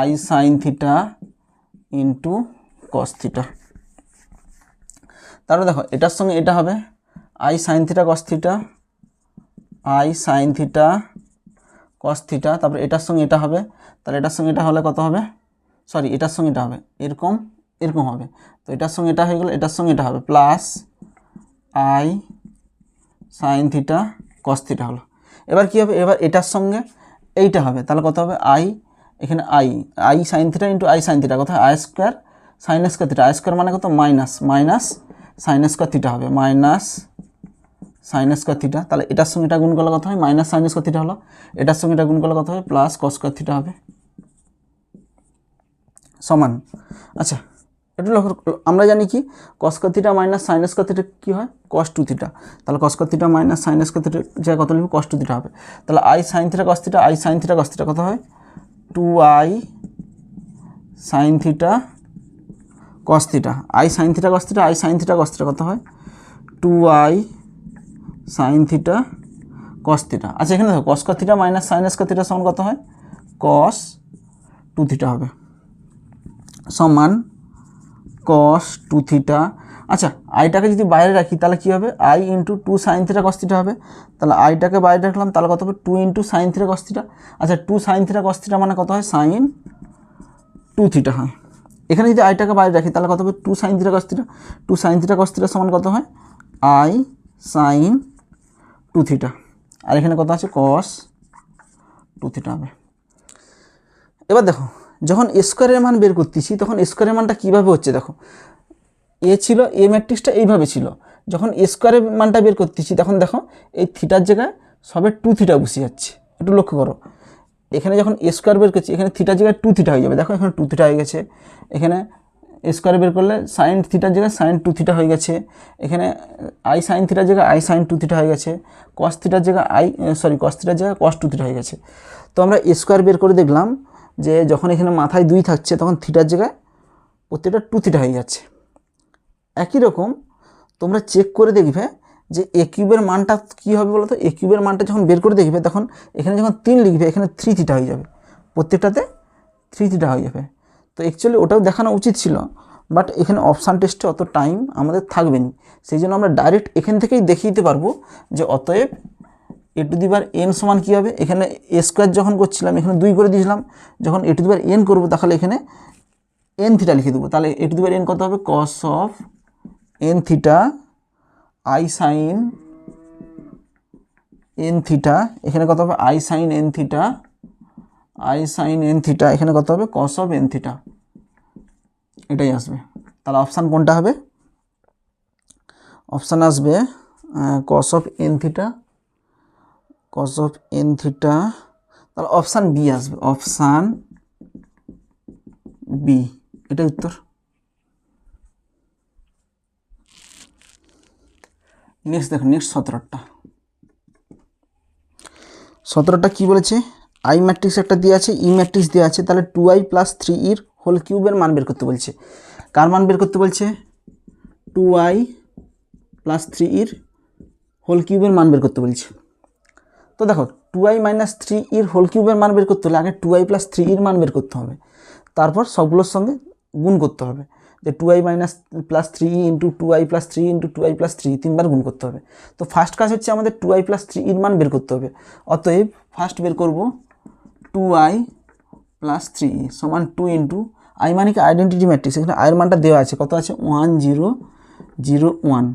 i sin theta into cos theta. তারপরে দেখো এটার সঙ্গে এটা হবে i sin theta cos theta তারপরে এটার সঙ্গে এটা হবে, তাহলে এটার সঙ্গে এটা হলে কত হবে, সরি এটার সঙ্গে এটা হবে এরকম হবে, তো এটার সঙ্গে এটা হয়ে গেল, এটার সঙ্গে এটা হবে plus i sin theta cos theta হলো। এবার কি হবে, এবার এটার সঙ্গে এইটা হবে, তাহলে কত হবে এখানে i sin theta into i sin theta কত হয় i square sine square theta, i square মানে কত মাইনাস সাইন স্কোয়ার থিটা হবে মাইনাস সাইন স্কোয়ার থিটা, তাহলে এটার সঙ্গে এটা গুণ করলে কত হয় মাইনাস সাইন স্কোয়ার থিটা হলো, এটার সঙ্গে এটা গুণ করলে কত হবে প্লাস কস স্কোয়ার থিটা হবে সমান। আচ্ছা এটা আমরা জানি কি cos square theta minus sine square theta কী হয় cos 2 থিটা, তাহলে cos square theta minus sine square theta যা কত লিখব cos 2 থিটা হবে, তাহলে i sin theta cos theta কত হয় 2i sin theta cos theta, i sin theta cos theta কত হয় 2i sin theta cos theta. আচ্ছা এখানে দেখো cos square theta minus sine square theta সমান কত হয় cos 2 থিটা হবে সমান cos 2 থিটা। আচ্ছা আইটাকে যদি বাইরে রাখি তাহলে কী হবে i into 2 sin theta cos theta হবে, তাহলে আইটাকে বাইরে রাখলাম তাহলে কত হবে 2 into sine theta cos theta. আচ্ছা 2 sin থিটা cos থিটা মানে কত হয় সাইন 2 থিটা হয়, এখানে যদি আইটাকে বাইরে রাখি তাহলে কত হবে 2 sin থিটা cos থিটা সমান কত হয় i sin 2 থিটা, আর এখানে কত আছে cos 2 থিটা হবে। এবার দেখো যখন স্কোয়ারের মান বের করতেছি তখন স্কোয়ারের মানটা কীভাবে হচ্ছে, দেখো এ ছিল এ ম্যাট্রিক্সটা এইভাবে ছিল, যখন স্কোয়ারের মানটা বের করতেছি তখন দেখো এই থিটার জায়গায় সবে 2 থিটা বসে যাচ্ছে, একটু লক্ষ্য করো এখানে যখন স্কোয়ার বের করছি এখানে থিটার জায়গায় 2 থিটা হয়ে যাবে, দেখো এখানে 2 থিটা হয়ে গেছে, এখানে স্কোয়ার বের করলে সাইন থিটার জায়গায় সাইন 2 থিটা হয়ে গেছে, এখানে i সাইন থিটার জায়গায় i সাইন 2 থিটা হয়ে গেছে, cos থিটার জায়গায় cos থিটার জায়গায় cos 2 থিটা হয়ে গেছে। তো আমরা স্কোয়ার বের করে দেখলাম যে যখন এখানে মাথায় 2 থাকছে তখন থিটার জায়গায় প্রত্যেকটা 2 থিটা হয়ে যাচ্ছে। একই রকম তোমরা চেক করে দেখবে যে এ কিউবের মানটা কী হবে বলো তো, এ কিউবের মানটা যখন বের করে দেখবে তখন এখানে যখন 3 লিখবে এখানে 3 থিটা হয়ে যাবে, প্রত্যেকটাতে 3 থিটা হয়ে যাবে। তো অ্যাকচুয়ালি ওটাও দেখানো উচিত ছিল, বাট এখানে অপশান টেস্টে অত টাইম আমাদের থাকবে না, সেই জন্য আমরা ডাইরেক্ট এখান থেকেই দেখিয়ে দিতে পারবো যে অতএব a⁴n সমান কী হবে, এখানে এ স্কোয়ার যখন করছিলাম এখানে 2 করে দিয়েছিলাম, যখন a⁴n করবো তাহলে এখানে n থিটা লিখে দেবো, তাহলে a⁴n কত হবে cos of n theta i sin n theta, এখানে কত হবে i sin n থিটা, এখানে কত হবে cos অফ n থিটা, এটাই আসবে। তাহলে অপশান কোনটা হবে, অপশান আসবে cos of n theta, cos of n theta, তাহলে অপশান বি আসবে, অপশান বি, এটা উত্তর। নেক্সট দেখো, নেক্সট 17টা কি বলেছে, আই ম্যাট্রিক্স একটা দেওয়া আছে, ই ম্যাট্রিক্স দেওয়া আছে, তাহলে 2i + 3 হোল কিউবের মান বের করতে বলছে। কার মান বের করতে বলছে, 2i + 3 হোল কিউবের মান বের করতে বলছে। তো দেখো 2i - 3 হোল কিউবের মান বের করতে হলে আগে 2i + 3 মান বের করতে হবে, তারপর সবগুলোর সঙ্গে গুণ করতে হবে, যে 2i + 3 into 2i + 3 into 2i + 3 তিনবার গুণ করতে হবে। তো ফার্স্ট কাজ হচ্ছে আমাদের 2i + 3 মান বের করতে হবে। অতএব ফার্স্ট বের করব 2i + 3 সমান 2 ইন্টু আই মানে কি আইডেন্টিটি ম্যাট্রিক্স, এখানে আয়ের মানটা দেওয়া আছে, কত আছে 1 0 0 1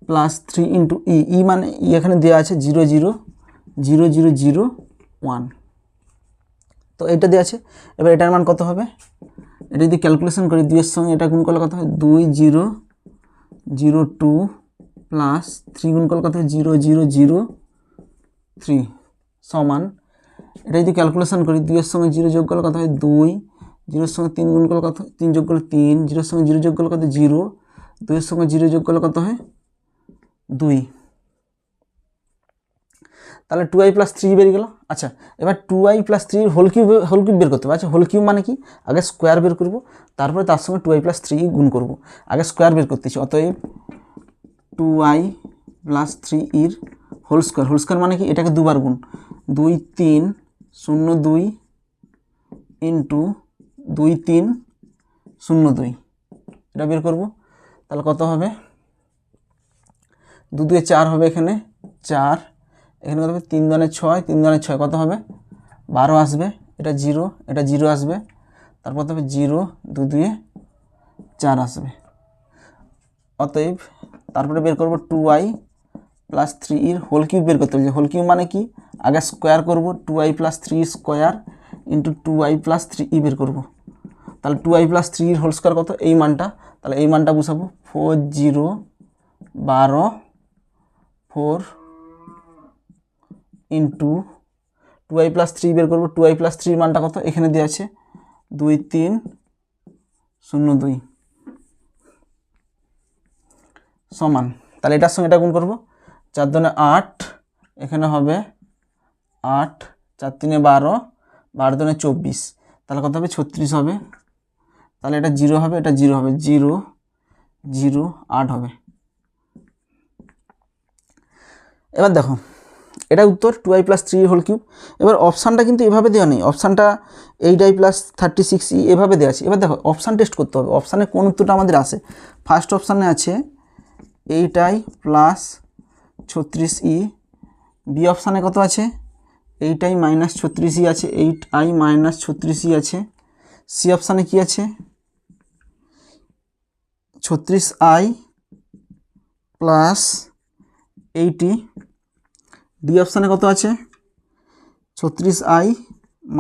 প্লাস 3 ইন্টু ই মানে ই এখানে দেওয়া আছে 0 0 0 0 0 1, তো এটা দেওয়া আছে। এবার এটার মান কত হবে, এটা যদি ক্যালকুলেশন করি 2 এর সঙ্গে এটা গুণ করলে কত হয় 2 0 0 2 প্লাস 3 গুণ করলে কত হয় 0 0 0 3 সমান, এটা যদি ক্যালকুলেশন করি 2 এর সঙ্গে 0 যোগ করলে কত হয় 2, 0 এর সঙ্গে 3 গুণ করলে কত, 3 যোগ করলে 3, 0 এর সঙ্গে 0 যোগ করলে কত 0, 2 এর সঙ্গে 0 যোগ করলে কত হয় 2, তাহলে 2i + 3 বেরিয়ে গেল। আচ্ছা এবার 2i + 3 হোল কিউব বের করতে হবে। আচ্ছা হোল কিউব মানে কি, আগে স্কোয়ার বের করব, তারপরে তার সঙ্গে 2i + 3 গুণ করব, আগে স্কোয়ার বের করতেছি। অতএব 2i + 3 হোল স্কোয়ার মানে কি, এটাকে দুবার গুণ, 2 3 0 2 ইন্টু 2 3 0 2, এটা বের করব। তাহলে কত হবে, 2 2 4 হবে, এখানে 4, এখানে কত হবে 3 2 6, 3 2 6 কত হবে 12 আসবে, এটা 0 এটা 0 আসবে, তারপর হবে 0 2 2 4 আসবে। অতএব তারপরে বের করব 2i + 3 হোল কিউব বের করতে হবে। হোল কিউব মানে কি, আগে স্কোয়ার করব, 2i + 3 স্কোয়ার ইন্টু 2i + 3 বের করব। তাহলে 2i + 3 হোল স্কোয়ার কত, এই মানটা, তাহলে এই মানটা বসাবো 4 0 12 4 ইন্টু 2i + 3 বের করবো, 2i + 3 মানটা কত, এখানে দেওয়া আছে 2 3 0 2 সমান, তাহলে এটার সঙ্গে এটা গুণ করবো, 4 2 8, এখানে হবে 8, 4 3 12, 12 2 24, তাহলে কত হবে 36 হবে। তাহলে এটা 0 হবে, এটা 0 হবে, 0 0 8 হবে। এবার দেখো এটা উত্তর 2i + 3 হোল কিউব। এবার অপশানটা কিন্তু এভাবে দেওয়া নেই, অপশানটা 8i + 36e এভাবে দেওয়া আছে। এবার দেখো অপশান টেস্ট করতে হবে, অপশানে কোন উত্তরটা আমাদের আসে। ফার্স্ট অপশানে আছে 8i + 36e, বি অপশানে কত আছে 8i - 36e আছে, 8i - 36e আছে, সি অপশানে কি আছে 36i + 80, ডি অপশানে কত আছে 36i -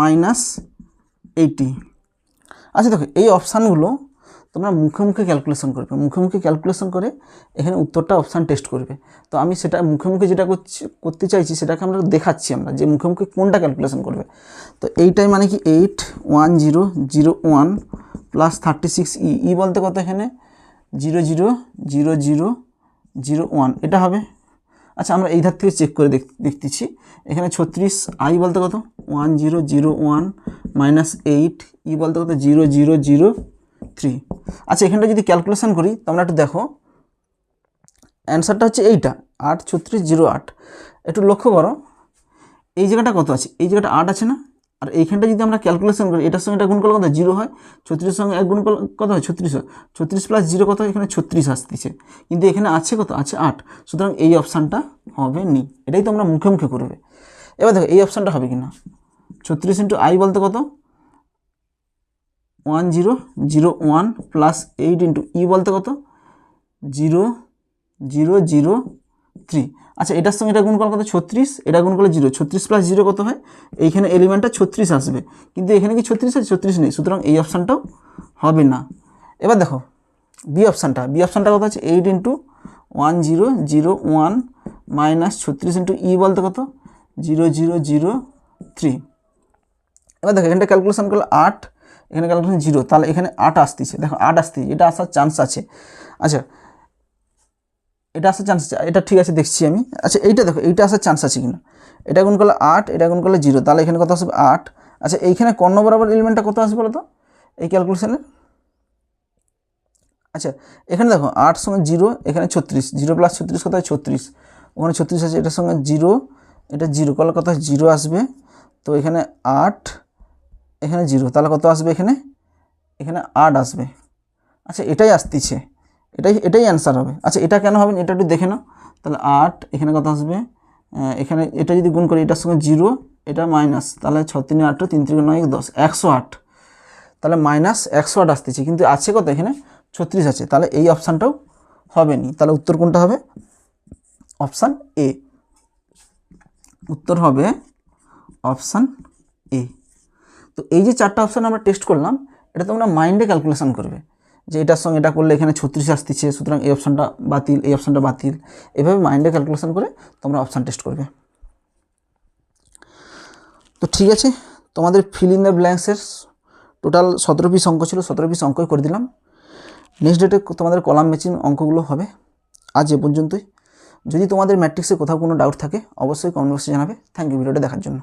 80। আচ্ছা দেখো এই অপশানগুলো তোমরা মুখে মুখে ক্যালকুলেশন করবে, মুখে মুখে ক্যালকুলেশন করে এখানে উত্তরটা অপশান টেস্ট করবে। তো আমি সেটা মুখে মুখে যেটা করতে চাইছি সেটাকে আমরা দেখাচ্ছি, আমরা যে মুখে মুখে কোনটা ক্যালকুলেশন করবে। তো এইটাই মানে কি 8 1 0 0 1 প্লাস 36e, ই বলতে কত এখানে 0 0 0 0 0 1, এটা হবে। আচ্ছা আমরা এই ধার থেকে চেক করে দেখতেছি, এখানে 36i বলতে কত 1 0 0 1 -8, ই বলতে কত 0 0 0 3। আচ্ছা এখানটা যদি ক্যালকুলেশন করি তোমরা একটু দেখো, অ্যান্সারটা হচ্ছে এইটা 8 36 0 8। একটু লক্ষ্য করো এই জায়গাটা কত আছে, এই জায়গাটা 8 আছে না, আর এইখানটা যদি আমরা ক্যালকুলেশন করি এটার সঙ্গে এটা গুণ করলে কত 0 হয়, 36 সঙ্গে 1 গুণ করলে কত হয় 36 হয়, 36 + 0 কত হয়, এখানে 36 আসতেছে, কিন্তু এখানে আছে কত আছে 8, সুতরাং এই অপশানটা হবে নি। এটাই তো আমরা মুখে মুখে করবে। এবার দেখো এই অপশানটা হবে কি না, 36 × i বলতে কত 1 0 0 1 প্লাস 8 × ই বলতে কত 0 0 0 3। আচ্ছা এটার সঙ্গে এটা গুণ করলে কত 36, এটা গুণ করলে 0, 36 + 0 কত হয়, এইখানে এলিমেন্টটা 36 আসবে, কিন্তু এখানে কি 36 আছে 36 নেই, সুতরাং এই অপশানটাও হবে না। এবার দেখো বি অপশানটা কত আছে 8 × 1001 মাইনাস 36 ইন্টু ই বলতে কত 0003। এবার দেখো এখানটা ক্যালকুলেশন করলে 8, এখানে ক্যালকুলেশন 0, তাহলে এখানে 8 আসতেছে। দেখো 8 আসতেছে, এটা আসার চান্স আছে। আচ্ছা এটা আসার চান্স আছে, এটা ঠিক আছে দেখছি আমি। আচ্ছা এইটা দেখো এইটা আসার চান্স আছে কিনা, এটা গুণ করলে 8, এটা গুণ করলে 0, তাহলে এখানে কত আসবে 8। আচ্ছা এইখানে কর্ণ বরাবর এলিমেন্টটা কত আসবে বলো তো এই ক্যালকুলেশনে। আচ্ছা এখানে দেখো 8 সঙ্গে 0, এখানে 36, 0 প্লাস 36 কত হয় 36, ওখানে 36 আছে, এটার সঙ্গে 0, এটা 0 করলে কত 0 আসবে। তো এখানে 8, এখানে 0, তাহলে কত আসবে এখানে 8 আসবে। আচ্ছা এটাই আসতেছে, এটাই অ্যান্সার হবে। আচ্ছা এটা কেন হবে এটা একটু দেখে নাও। তাহলে 8, এখানে কত আসবে, এখানে এটা যদি গুণ করি এটার সঙ্গে 0, এটা মাইনাস, তাহলে 6 3 8 3 3 9 10, 108, তাহলে মাইনাস 108 আসতেছে, কিন্তু আছে কত এখানে 36 আছে, তাহলে এই অপশানটাও হবে নি। তাহলে উত্তর কোনটা হবে, অপশান এ, উত্তর হবে অপশান এ। তো এই যে 4টা অপশান আমরা টেস্ট করলাম, এটা তোমরা মাইন্ডে ক্যালকুলেশন করবে যে এটার সঙ্গে এটা করলে এখানে 36 আসতেছে, সুতরাং এই অপশানটা বাতিল, এই অপশানটা বাতিল, এভাবে মাইন্ডে ক্যালকুলেশন করে তোমরা অপশান টেস্ট করবে। তো ঠিক আছে, তোমাদের ফিল ইন দ্য ব্ল্যাঙ্কসের টোটাল 17 পিস অঙ্ক ছিল, 17 পিস অঙ্কই করে দিলাম। নেক্সট ডেটে তোমাদের কলাম ম্যাচিং অঙ্কগুলো হবে। আজ এ পর্যন্তই। যদি তোমাদের ম্যাট্রিক্সে কোথাও কোনো ডাউট থাকে অবশ্যই কমেন্ট বক্সে জানাবে। থ্যাংক ইউ ভিডিওটা দেখার জন্য।